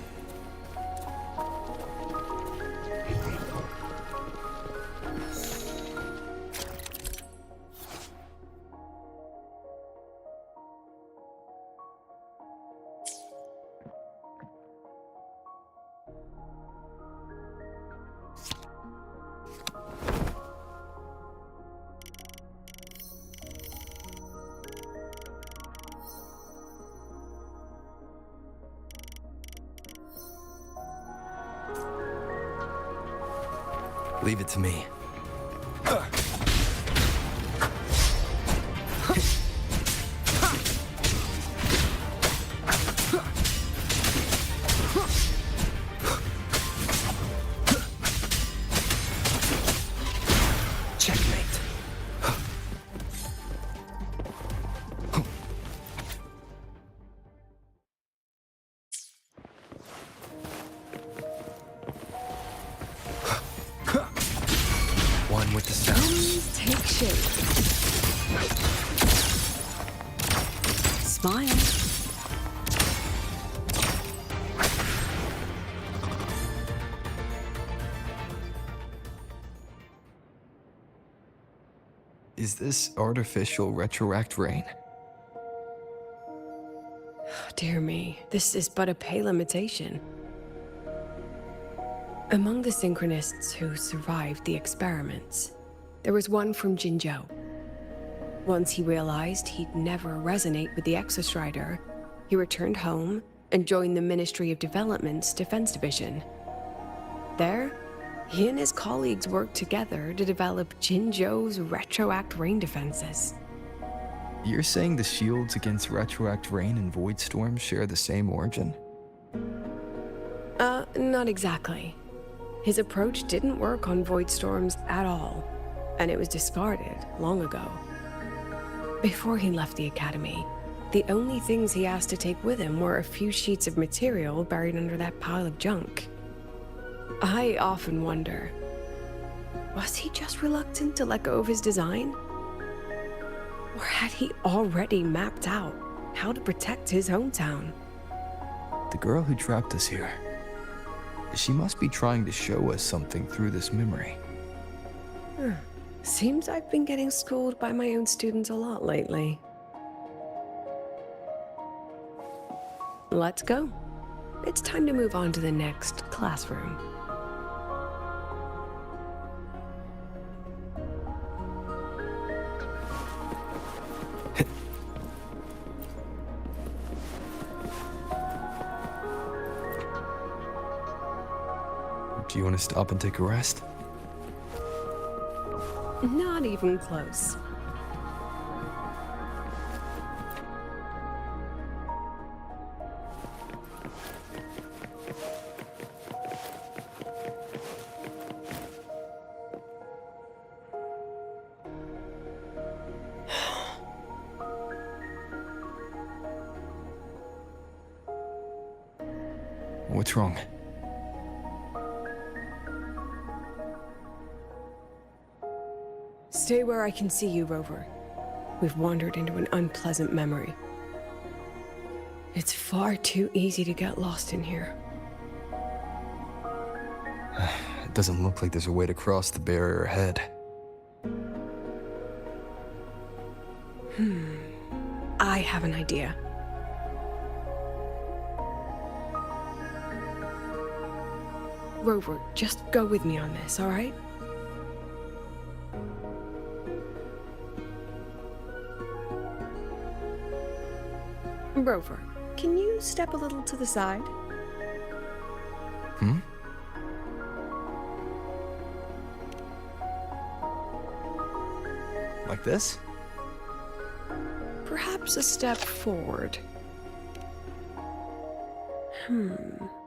Leave it to me. Checkmate. One with the sound. Please take shape. Smile. Is this artificial retroact rain? Dear me, this is but a pale imitation. Among the synchronists who survived the experiments, there was one from Jinzhou. Once he realized he'd never resonate with the Exostrider, he returned home and joined the Ministry of Development's Defense Division. There, he and his colleagues worked together to develop Jinzhou's retroact rain defenses. You're saying the shields against retroact rain and void storms share the same origin? Not exactly. His approach didn't work on void storms at all, and it was discarded long ago. Before he left the academy, the only things he asked to take with him were a few sheets of material buried under that pile of junk. I often wonder, was he just reluctant to let go of his design? Or had he already mapped out how to protect his hometown? The girl who trapped us here. She must be trying to show us something through this memory. Seems I've been getting schooled by my own students a lot lately. Let's go. It's time to move on to the next classroom. Do you want to stop and take a rest? Not even close. What's wrong? Stay where I can see you, Rover. We've wandered into an unpleasant memory. It's far too easy to get lost in here. It doesn't look like there's a way to cross the barrier ahead. I have an idea. Rover, just go with me on this, all right? Rover, can you step a little to the side? Like this? Perhaps a step forward.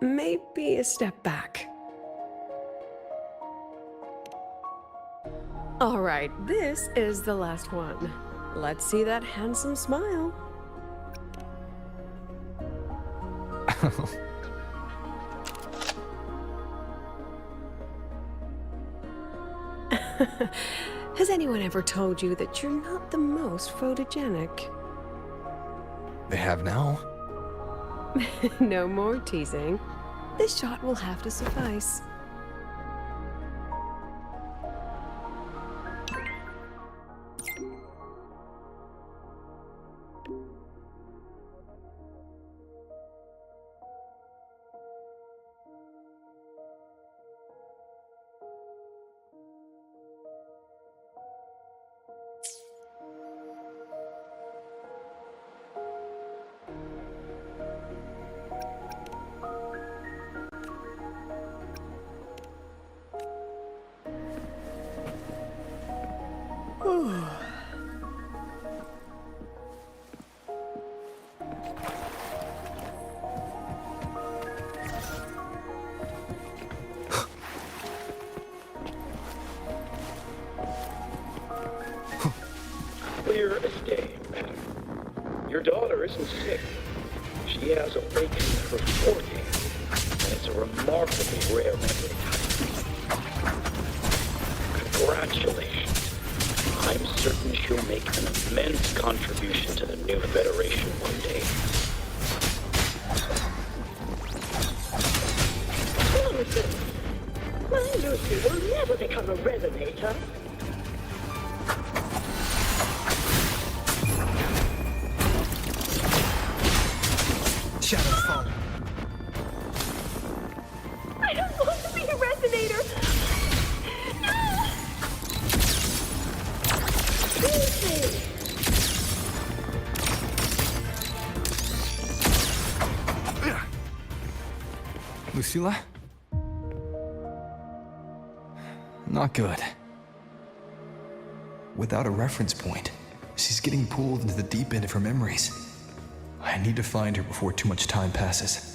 Maybe a step back. All right, this is the last one. Let's see that handsome smile. Has anyone ever told you that you're not the most photogenic? They have now? No more teasing. This shot will have to suffice. Clear as day, madam. Your daughter isn't sick. She has awakened her forte, and it's a remarkably rare memory type. Congratulations. I'm certain she'll make an immense contribution to the new Federation one day. Nonsense. My Lucy will never become a resonator. Shadows fall. I don't want to be a resonator. No! Lucy! Lucilla? Not good. Without a reference point, she's getting pulled into the deep end of her memories. I need to find her before too much time passes.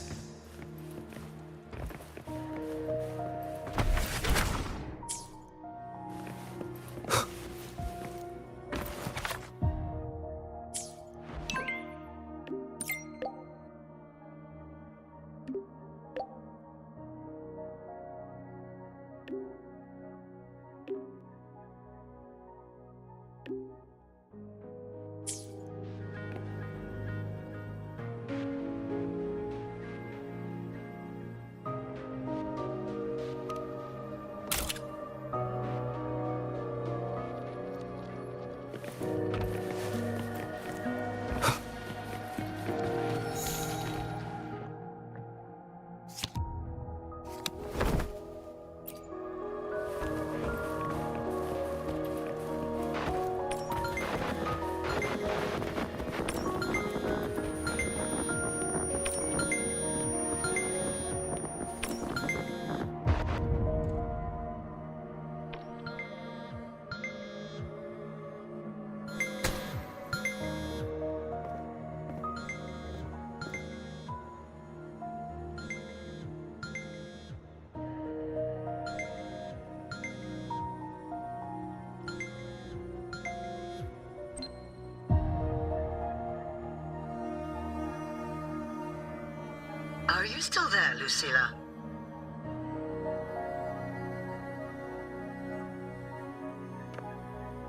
Are you still there, Lucilla?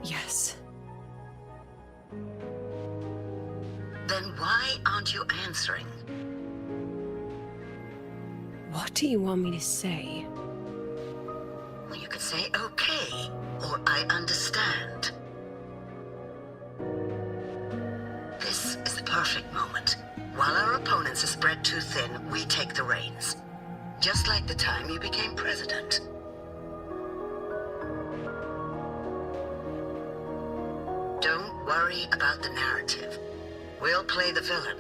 Yes. Then why aren't you answering? What do you want me to say? Well, you could say okay, or I understand. This is the perfect moment. While our opponents are spread too thin, we take the reins. Just like the time you became president. Don't worry about the narrative. We'll play the villain.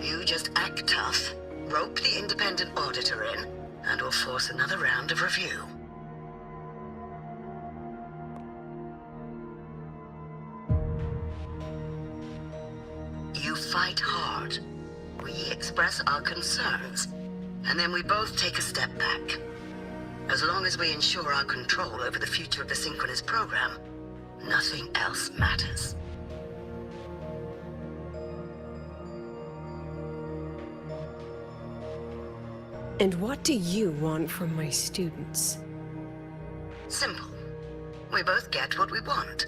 You just act tough, rope the independent auditor in, and we'll force another round of review. You fight hard. We express our concerns, and then we both take a step back. As long as we ensure our control over the future of the synchronous program, nothing else matters. And what do you want from my students? Simple. We both get what we want.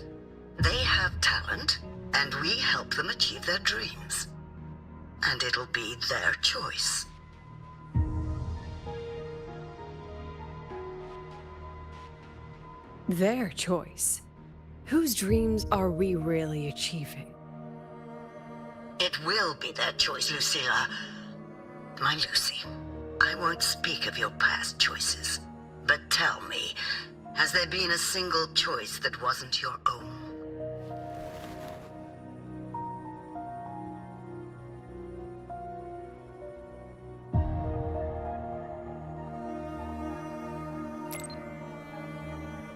They have talent, and we help them achieve their dreams. And it'll be their choice. Their choice? Whose dreams are we really achieving? It will be their choice, Lucilla. My Lucy, I won't speak of your past choices. But tell me, has there been a single choice that wasn't your own?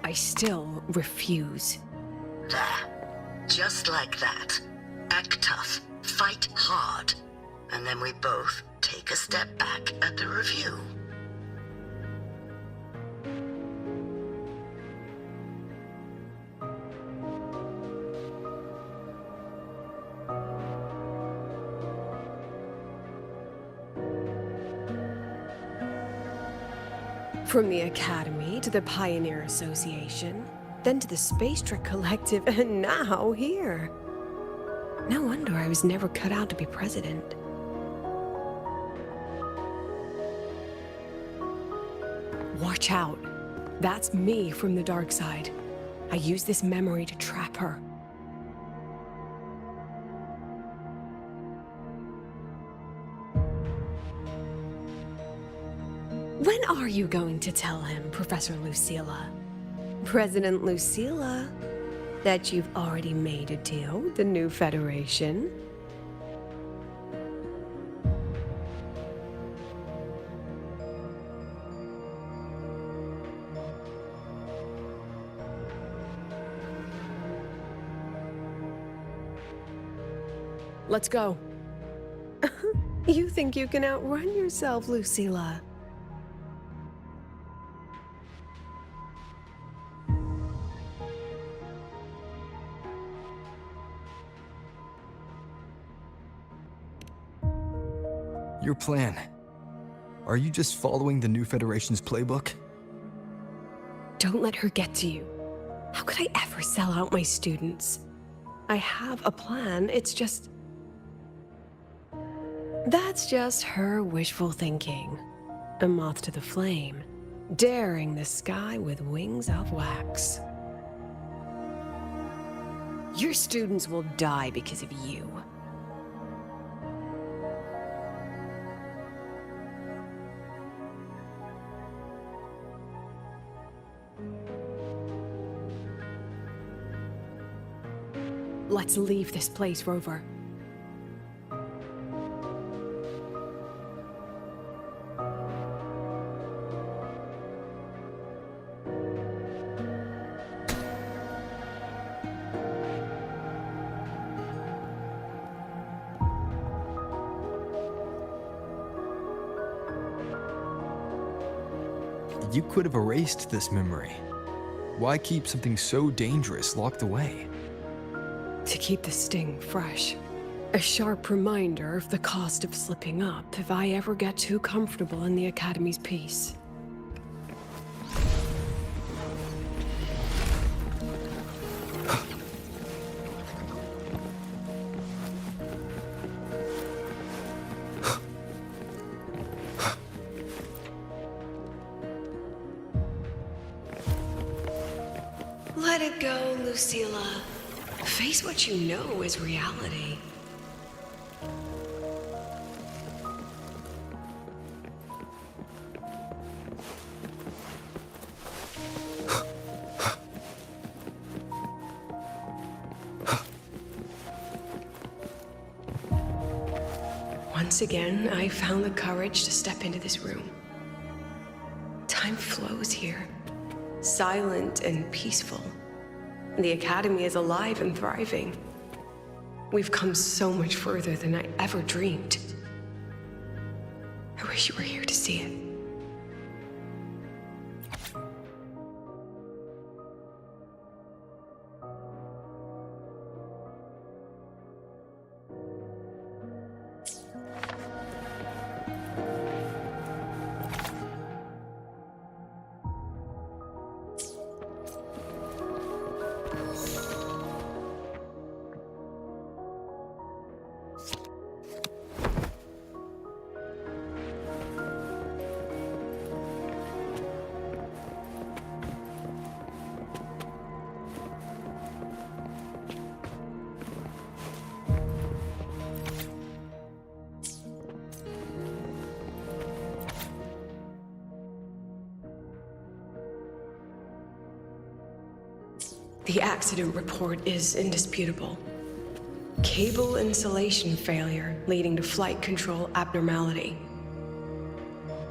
I still refuse. There. Just like that. Act tough. Fight hard. And then we both take a step back at the review. From the Academy to the Pioneer Association, then to the Space Trek Collective, and now here. No wonder I was never cut out to be president. Watch out. That's me from the dark side. I use this memory to trap her. When are you going to tell him, Professor Lucilla? President Lucilla, that you've already made a deal with the new Federation? Let's go. You think you can outrun yourself, Lucilla? Your plan. Are you just following the new Federation's playbook? Don't let her get to you. How could I ever sell out my students? I have a plan, it's just... That's just her wishful thinking. A moth to the flame, daring the sky with wings of wax. Your students will die because of you. Let's leave this place, Rover. You could have erased this memory. Why keep something so dangerous locked away? To keep the sting fresh. A sharp reminder of the cost of slipping up if I ever get too comfortable in the Academy's peace. Let it go, Lucilla. Face what you know is reality. Once again, I found the courage to step into this room. Time flows here, silent and peaceful. The Academy is alive and thriving. We've come so much further than I ever dreamed. I wish you were here to see it. The accident report is indisputable. Cable insulation failure leading to flight control abnormality.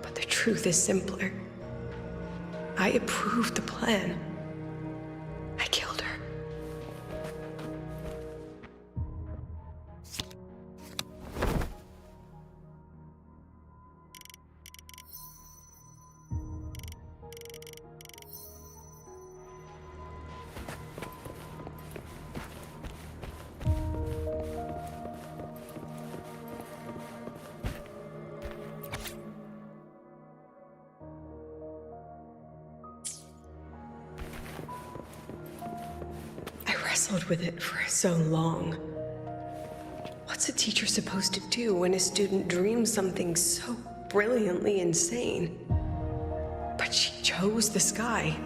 But the truth is simpler. I approved the plan. I killed her. wrestled with it for so long. What's a teacher supposed to do when a student dreams something so brilliantly insane? But she chose the sky.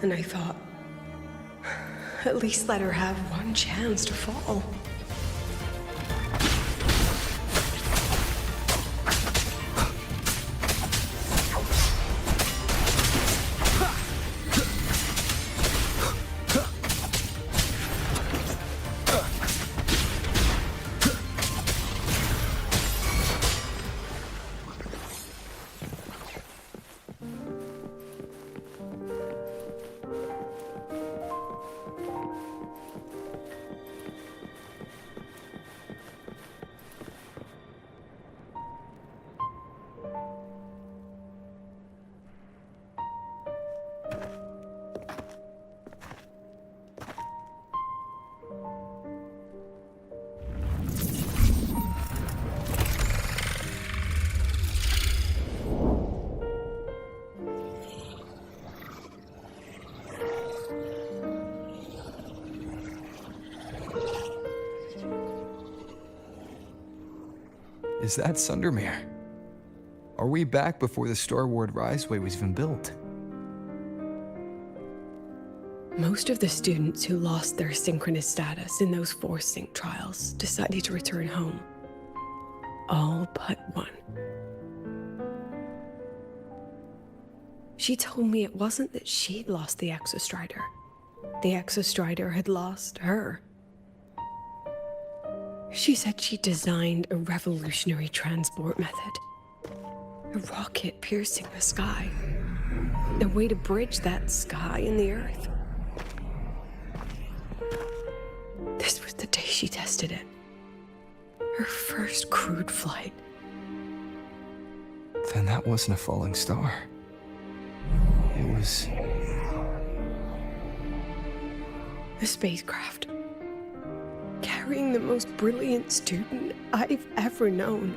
And I thought, at least let her have one chance to fall. Is that Sundermere? Are we back before the Starward Riseway was even built? Most of the students who lost their synchronous status in those forced sync trials decided to return home. All but one. She told me it wasn't that she'd lost the Exostrider. The Exostrider had lost her. She said she designed a revolutionary transport method. A rocket piercing the sky. A way to bridge that sky and the Earth. This was the day she tested it. Her first crewed flight. Then that wasn't a falling star. It was... a spacecraft. Carrying the most brilliant student I've ever known.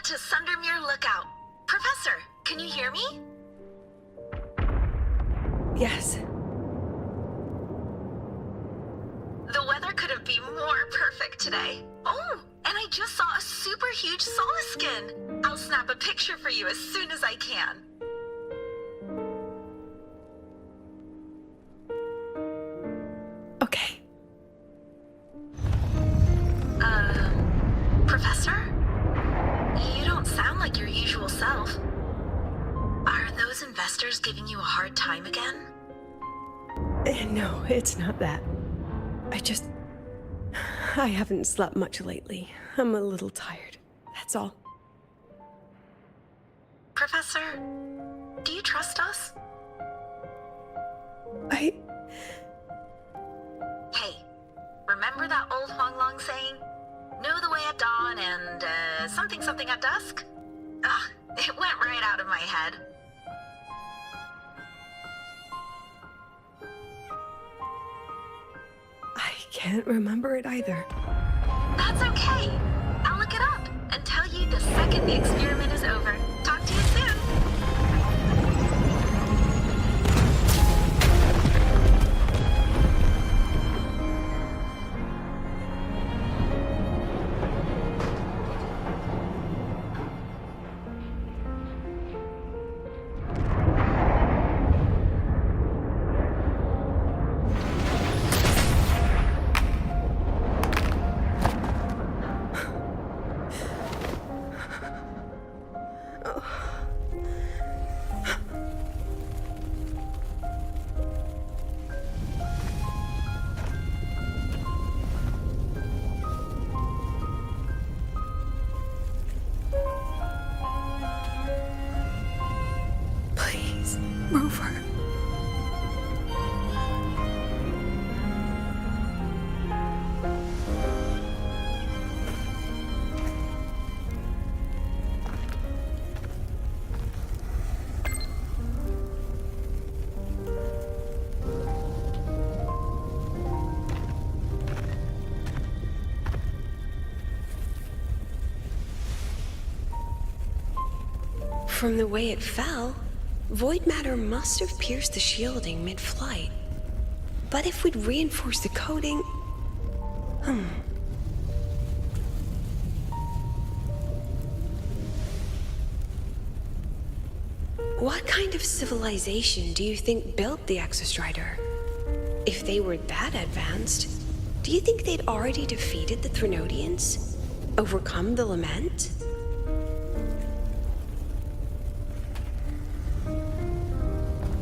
To Sundermere Lookout. Professor, can you hear me? Yes. The weather couldn't be more perfect today. Oh, and I just saw a super huge Solaskin. I'll snap a picture for you as soon as I can. Okay. Professor? You don't sound like your usual self. Are those investors giving you a hard time again? No, it's not that. I haven't slept much lately. I'm a little tired. That's all. Professor, do you trust us? Hey, remember that old Huanglong saying? Know the way at dawn and, something at dusk? Ugh, it went right out of my head. I can't remember it either. That's okay. I'll look it up and tell you the second the experiment is over. Talk to you soon. From the way it fell, void matter must have pierced the shielding mid-flight. But if we'd reinforced the coating... What kind of civilization do you think built the Exostrider? If they were that advanced, do you think they'd already defeated the Threnodians? Overcome the Lament?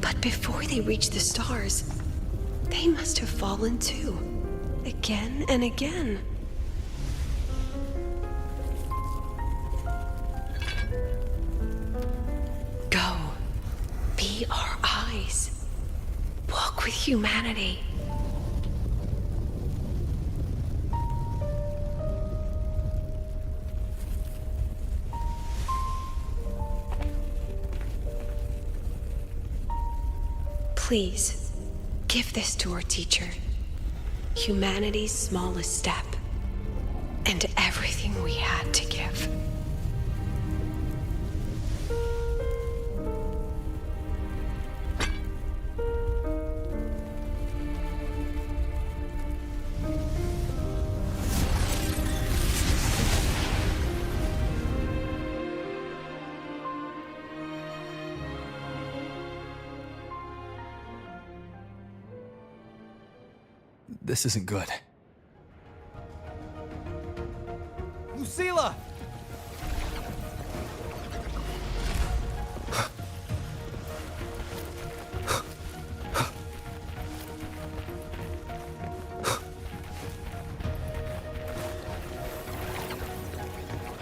But before they reached the stars, they must have fallen too. Again and again. Go. Be our eyes. Walk with humanity. Please, give this to our teacher. Humanity's smallest step, and everything we had to give. This isn't good. Lucilla!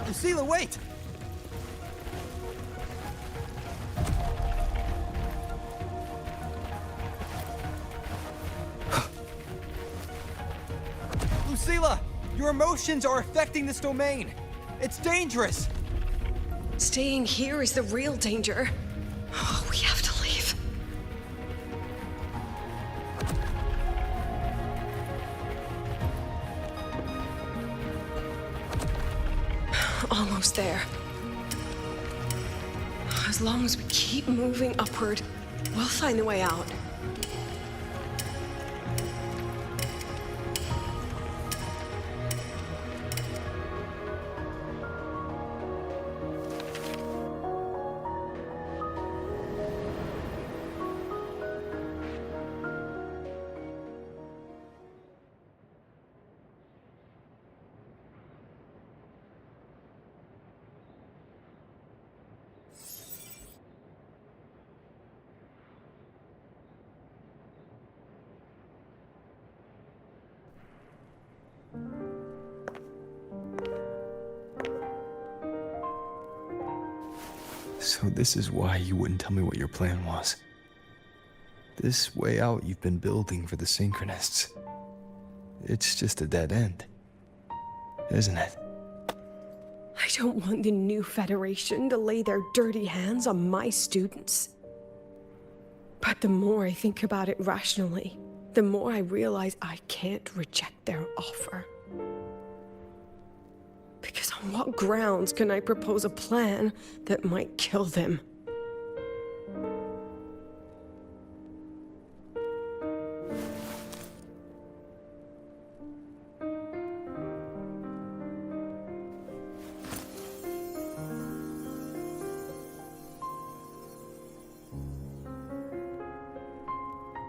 Lucilla, wait! Lucilla, your emotions are affecting this domain. It's dangerous. Staying here is the real danger. Oh, we have to leave. Almost there. As long as we keep moving upward, we'll find the way out. So this is why you wouldn't tell me what your plan was. This way out you've been building for the Synchronists. It's just a dead end, isn't it? I don't want the new Federation to lay their dirty hands on my students. But the more I think about it rationally, the more I realize I can't reject their offer. Because on what grounds can I propose a plan that might kill them?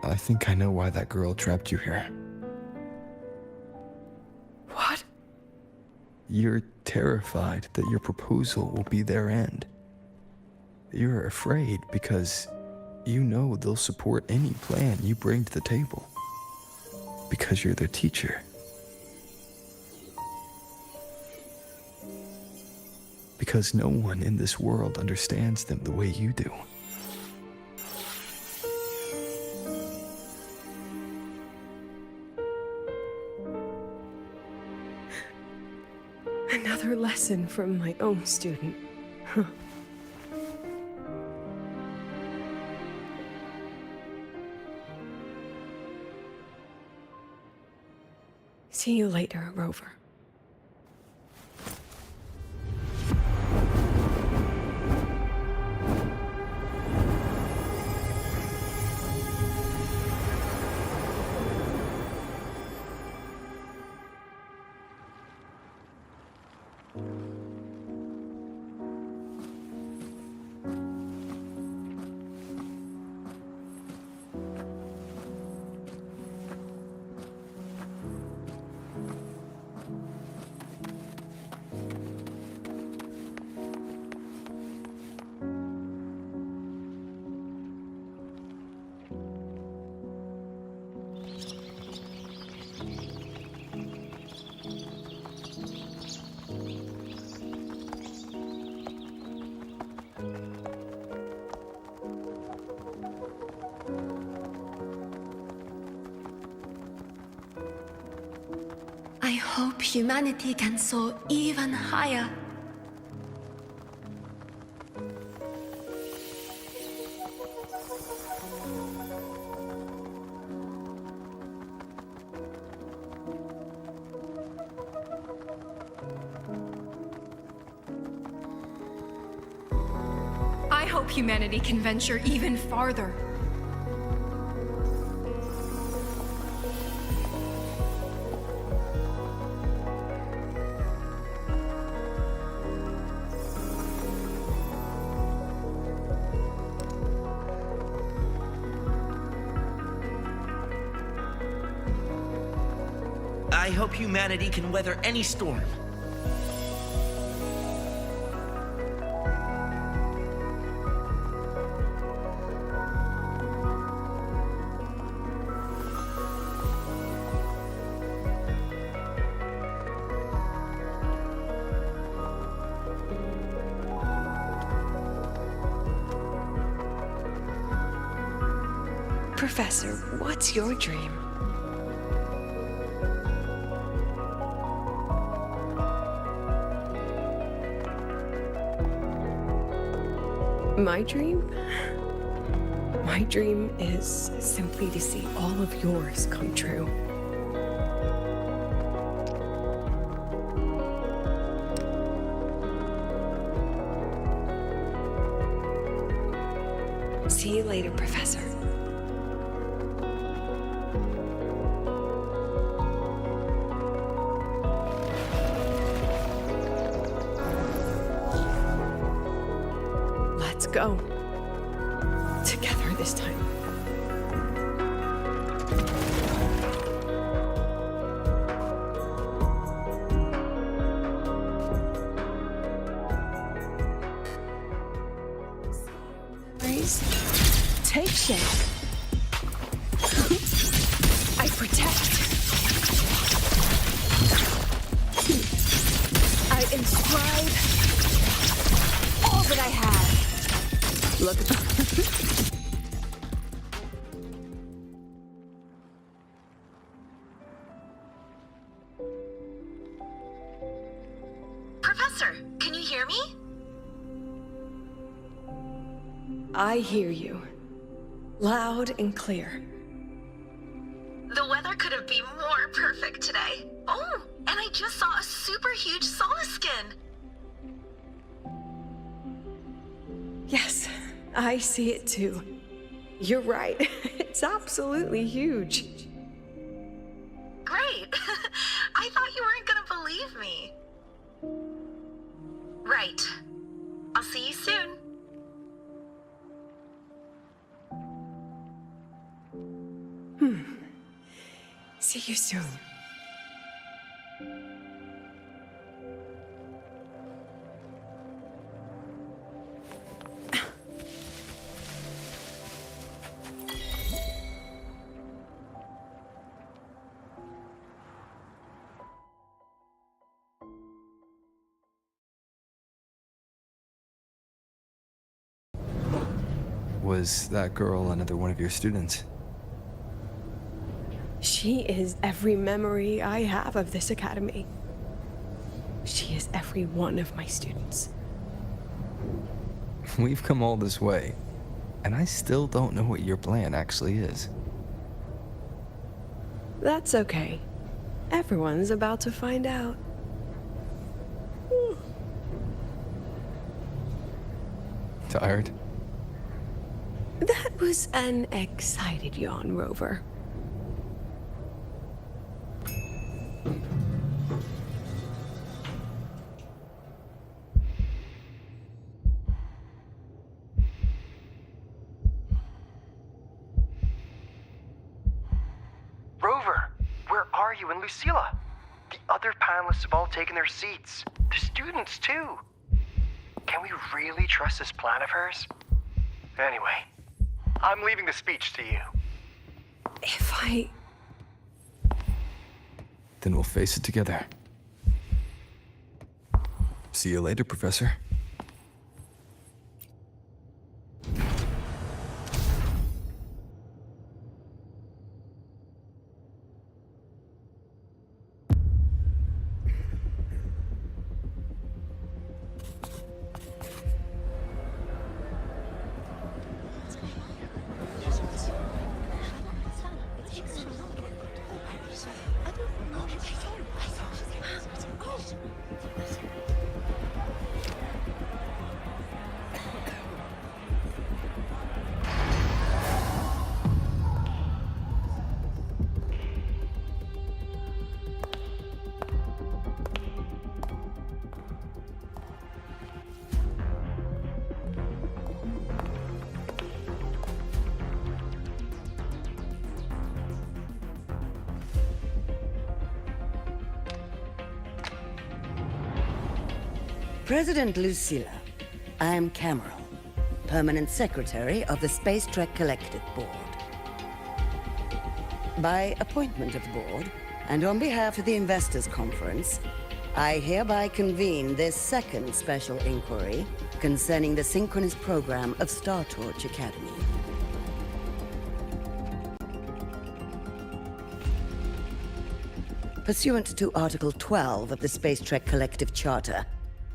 I think I know why that girl trapped you here. What? You're terrified that your proposal will be their end. You're afraid because you know they'll support any plan you bring to the table. Because you're their teacher. Because no one in this world understands them the way you do. Another lesson from my own student. Huh. See you later, Rover. hope humanity can soar even higher. I hope humanity can venture even farther. I hope humanity can weather any storm. Professor, what's your dream? My dream? My dream is simply to see all of yours come true. See you later, Professor. Let's go. Together this time. Please take shape. I protect. I inscribe all that I have. Look at that. Professor, can you hear me? I hear you. Loud and clear. The weather couldn't be more perfect today. Oh, and I just saw a super huge solar skin. Yes, I see it too. You're right. It's absolutely huge. Great. I thought you weren't gonna believe me. Right. I'll see you soon. See you soon. Was that girl another one of your students? She is every memory I have of this academy. She is every one of my students. We've come all this way, and I still don't know what your plan actually is. That's okay. Everyone's about to find out. Tired? That was an excited yawn, Rover. Rover, where are you and Lucilla? The other panelists have all taken their seats. The students, too. Can we really trust this plan of hers? Anyway, I'm leaving the speech to you. If I... Then we'll face it together. See you later, Professor. President Lucilla, I am Cameron, Permanent Secretary of the Space Trek Collective Board. By appointment of the board, and on behalf of the Investors Conference, I hereby convene this second special inquiry concerning the synchronous program of Star Torch Academy. Pursuant to Article 12 of the Space Trek Collective Charter,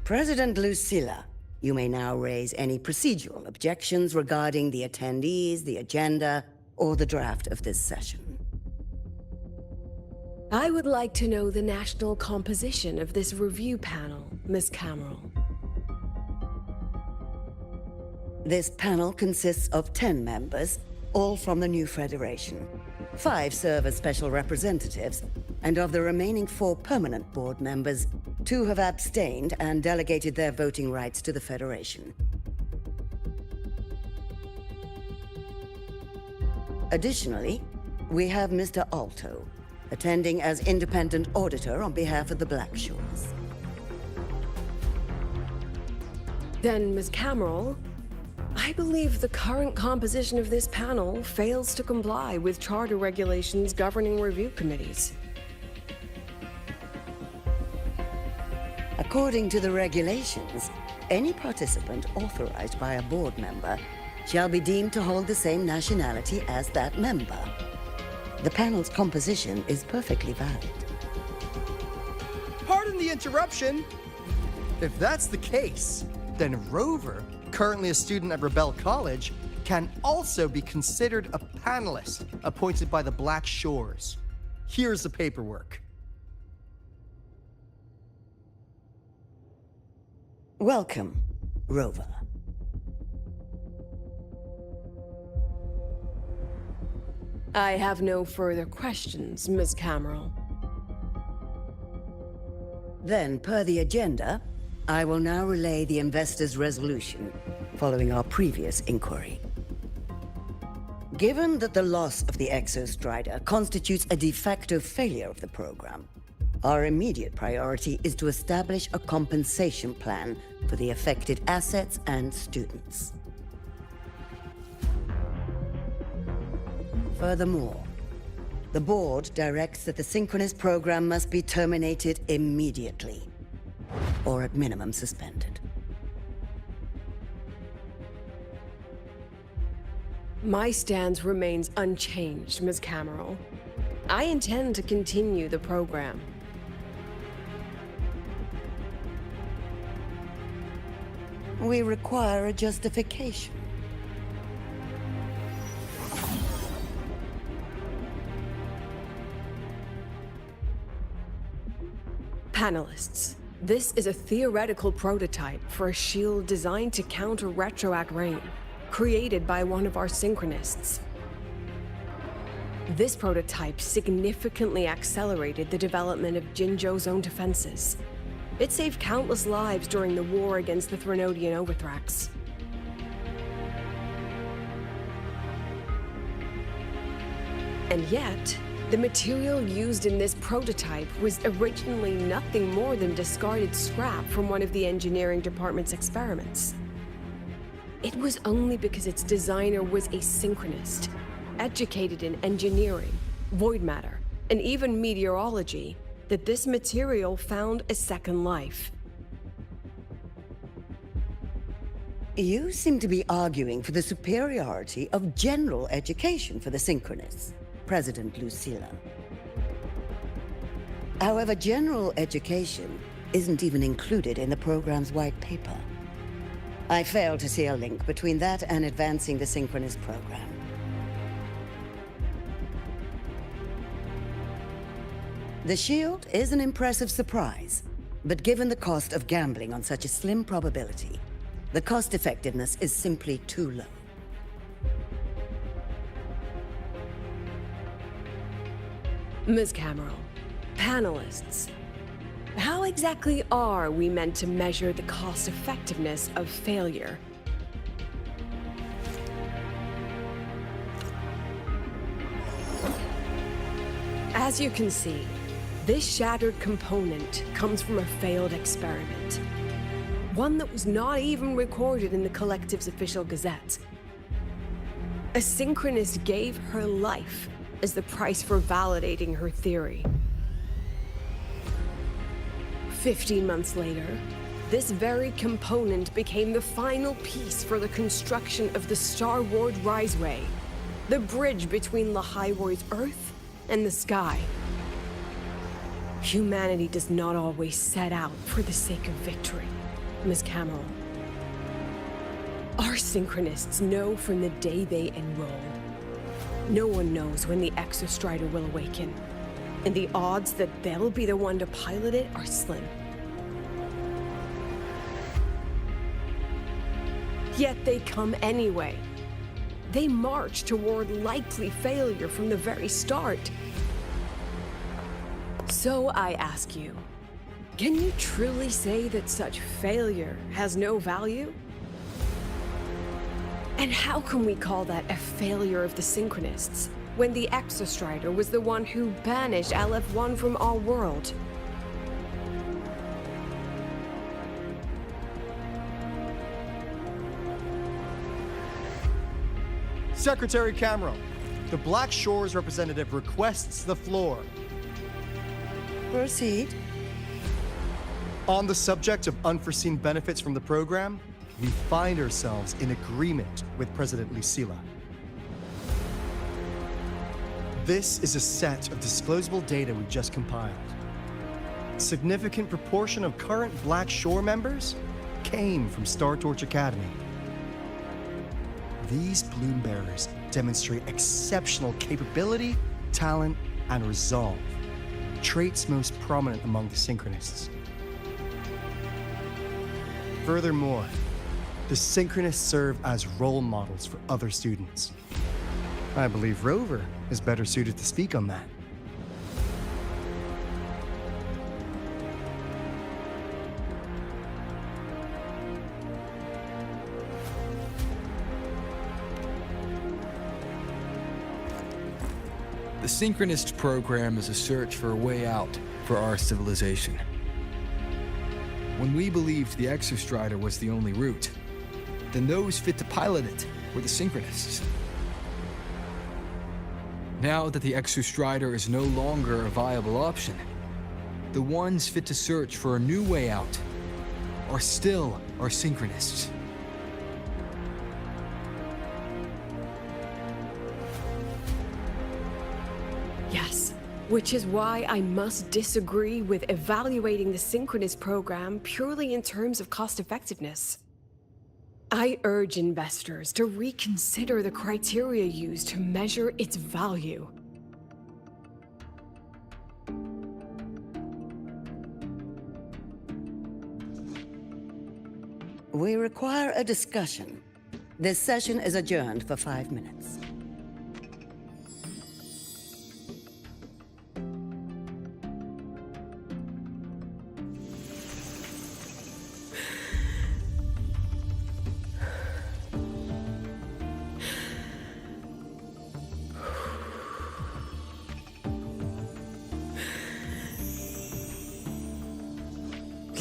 President Lucilla, you may now raise any procedural objections regarding the attendees, the agenda, or the draft of this session. I would like to know the national composition of this review panel, Miss Cameron. This panel consists of 10 members, all from the new Federation. 5 serve as special representatives, and of the remaining 4 permanent board members, 2 have abstained and delegated their voting rights to the Federation. Additionally, we have Mr. Alto, attending as independent auditor on behalf of the Black Shores. Then, Ms. Cameron, I believe the current composition of this panel fails to comply with charter regulations governing review committees. According to the regulations, any participant authorized by a board member shall be deemed to hold the same nationality as that member. The panel's composition is perfectly valid. Pardon the interruption. If that's the case, then Rover, currently a student at Rebel College, can also be considered a panelist appointed by the Black Shores. Here's the paperwork. Welcome, Rover. I have no further questions, Ms. Cameron. Then, per the agenda, I will now relay the investors' resolution following our previous inquiry. Given that the loss of the Exostrider constitutes a de facto failure of the program, our immediate priority is to establish a compensation plan for the affected assets and students. Furthermore, the board directs that the synchronous program must be terminated immediately, or at minimum suspended. My stance remains unchanged, Ms. Cameron. I intend to continue the program. We require a justification. Panelists, this is a theoretical prototype for a shield designed to counter retroact rain, created by one of our synchronists. This prototype significantly accelerated the development of Jinzhou's own defenses. It saved countless lives during the war against the Threnodian Overthrax. And yet, the material used in this prototype was originally nothing more than discarded scrap from one of the engineering department's experiments. It was only because its designer was a synchronist, educated in engineering, void matter, and even meteorology, that this material found a second life. You seem to be arguing for the superiority of general education for the synchronists, President Lucilla. However, general education isn't even included in the program's white paper. I fail to see a link between that and advancing the synchronous program. The shield is an impressive surprise, but given the cost of gambling on such a slim probability, the cost-effectiveness is simply too low. Ms. Cameron, panelists, how exactly are we meant to measure the cost-effectiveness of failure? As you can see, this shattered component comes from a failed experiment. one that was not even recorded in the collective's official gazette. A synchronist gave her life as the price for validating her theory. 15 months later, this very component became the final piece for the construction of the Star Wars Riseway, the bridge between Lahaiwoi's Earth and the sky. Humanity does not always set out for the sake of victory, Ms. Cameron. Our synchronists know from the day they enroll. No one knows when the Exostrider will awaken, and the odds that they'll be the one to pilot it are slim. Yet they come anyway. They march toward likely failure from the very start. So I ask you, can you truly say that such failure has no value? And how can we call that a failure of the Synchronists, when the Exostrider was the one who banished LF1 from our world? Secretary Cameron, the Black Shores representative requests the floor. Proceed. On the subject of unforeseen benefits from the program, we find ourselves in agreement with President Lucilla. This is a set of disclosable data we just compiled. Significant proportion of current Black Shore members came from Star Torch Academy. These bloom bearers demonstrate exceptional capability, talent, and resolve, traits most prominent among the Synchronists. Furthermore, the Synchronists serve as role models for other students. I believe Rover is better suited to speak on that. The Synchronist program is a search for a way out for our civilization. When we believed the Exostrider was the only route, then those fit to pilot it were the Synchronists. Now that the Exostrider is no longer a viable option, the ones fit to search for a new way out are still our Synchronists. Yes, which is why I must disagree with evaluating the Synchronist program purely in terms of cost-effectiveness. I urge investors to reconsider the criteria used to measure its value. We require a discussion. This session is adjourned for 5 minutes.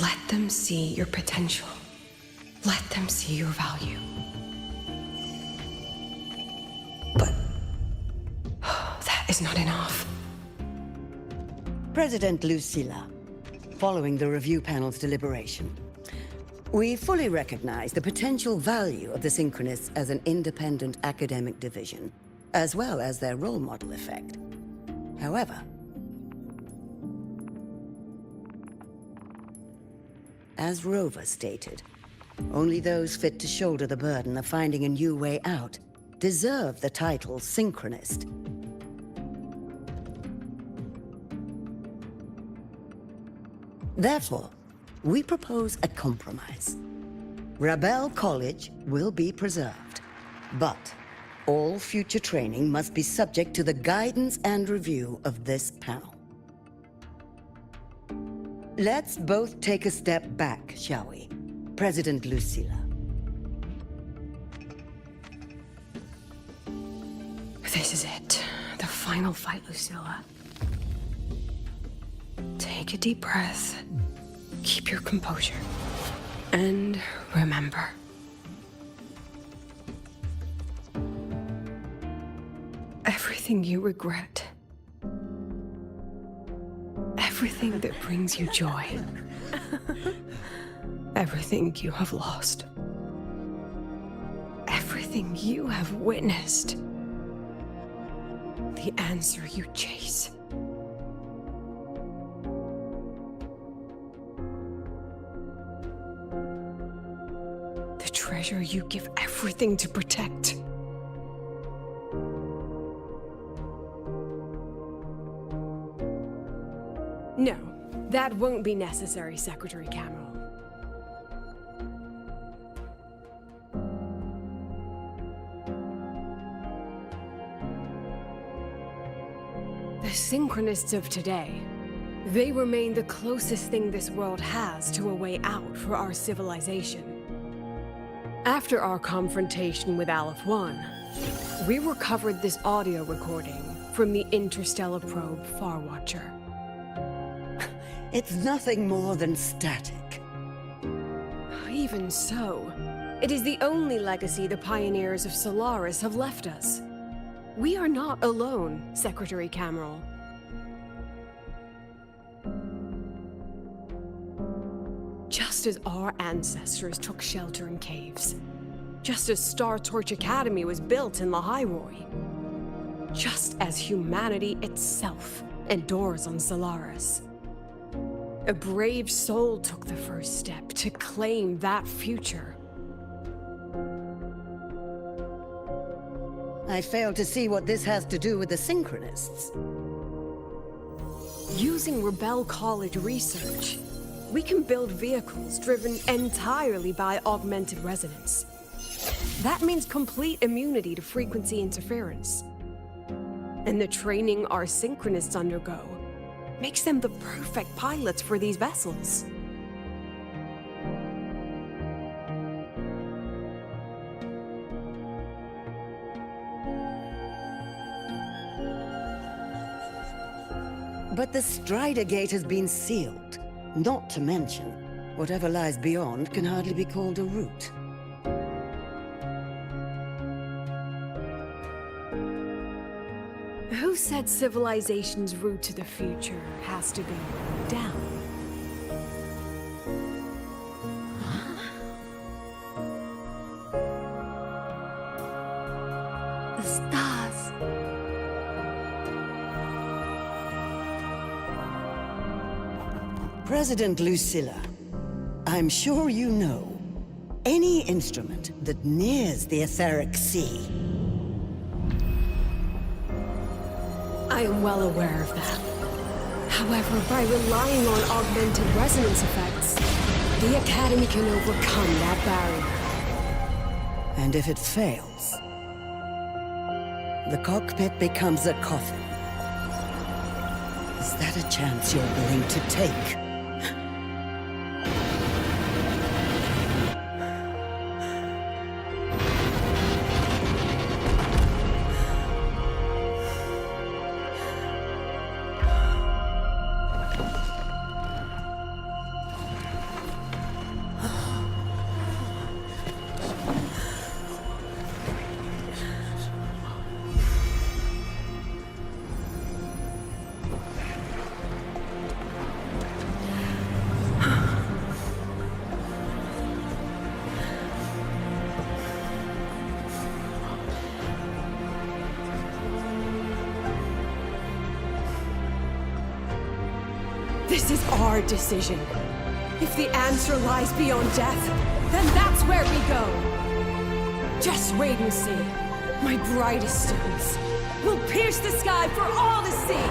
Let them see your potential. Let them see your value. But that is not enough. President Lucilla, following the review panel's deliberation, we fully recognize the potential value of the Synchronists as an independent academic division, as well as their role model effect. However, as Rover stated, only those fit to shoulder the burden of finding a new way out deserve the title Synchronist. Therefore, we propose a compromise. Rebel College will be preserved, but all future training must be subject to the guidance and review of this panel. Let's both take a step back, shall we? President Lucilla. This is it. The final fight, Lucilla. Take a deep breath. Keep your composure. And remember, everything you regret, everything that brings you joy, everything you have lost, everything you have witnessed, the answer you chase. The treasure you give everything to protect. No, that won't be necessary, Secretary Cameron. The Synchronists of today, they remain the closest thing this world has to a way out for our civilization. After our confrontation with Aleph 1, we recovered this audio recording from the interstellar probe Farwatcher. It's nothing more than static. Even so, it is the only legacy the pioneers of Solaris have left us. We are not alone, Secretary Cameron. Just as our ancestors took shelter in caves, just as Star Torch Academy was built in Lahairoi, just as humanity itself endures on Solaris, a brave soul took the first step to claim that future. I fail to see what this has to do with the Synchronists. Using Rebel College research, we can build vehicles driven entirely by augmented resonance. That means complete immunity to frequency interference. And the training our Synchronists undergo makes them the perfect pilots for these vessels. But the Strider Gate has been sealed. Not to mention, whatever lies beyond can hardly be called a route. Who said civilization's route to the future has to go down? The stars. President Lucilla, I'm sure you know, any instrument that nears the etheric sea. I am well aware of that. However, by relying on augmented resonance effects, the Academy can overcome that barrier. And if it fails, the cockpit becomes a coffin. Is that a chance you're willing to take? This is our decision. If the answer lies beyond death, then that's where we go. Just wait and see. My brightest students will pierce the sky for all to see.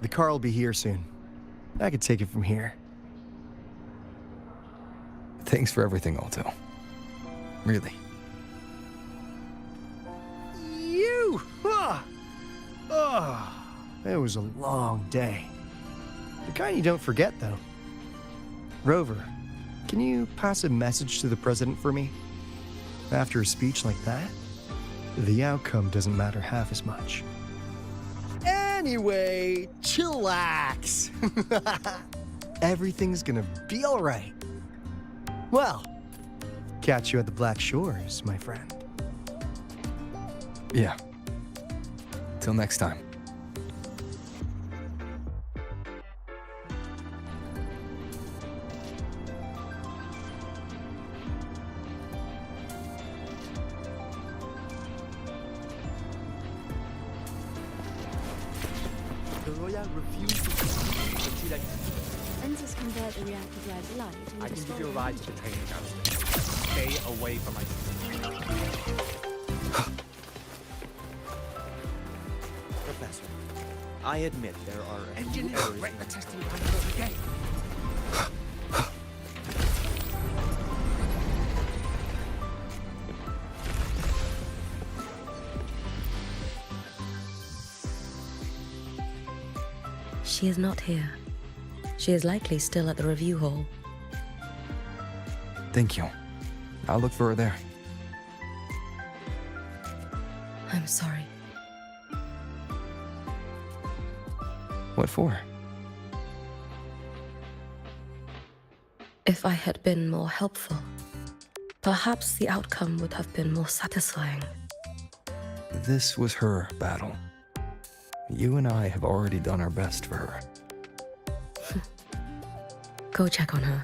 The car will be here soon. I could take it from here. Thanks for everything, Alto. Really. You! Ah! Oh, it was a long day. The kind you don't forget, though. Rover, can you pass a message to the president for me? After a speech like that, the outcome doesn't matter half as much. Anyway, chillax. Everything's gonna be all right. Well, catch you at the Black Shores, my friend. Yeah. Till next time. Lenses convert the reactor drive's light into I can give you a solid ride to the training grounds. Stay away from my... Professor, I admit there are a few Engineer, errors break in the the testing code. line of the game. She is not here. She is likely still at the review hall. Thank you. I'll look for her there. I'm sorry. What for? If I had been more helpful, perhaps the outcome would have been more satisfying. This was her battle. You and I have already done our best for her. Go check on her.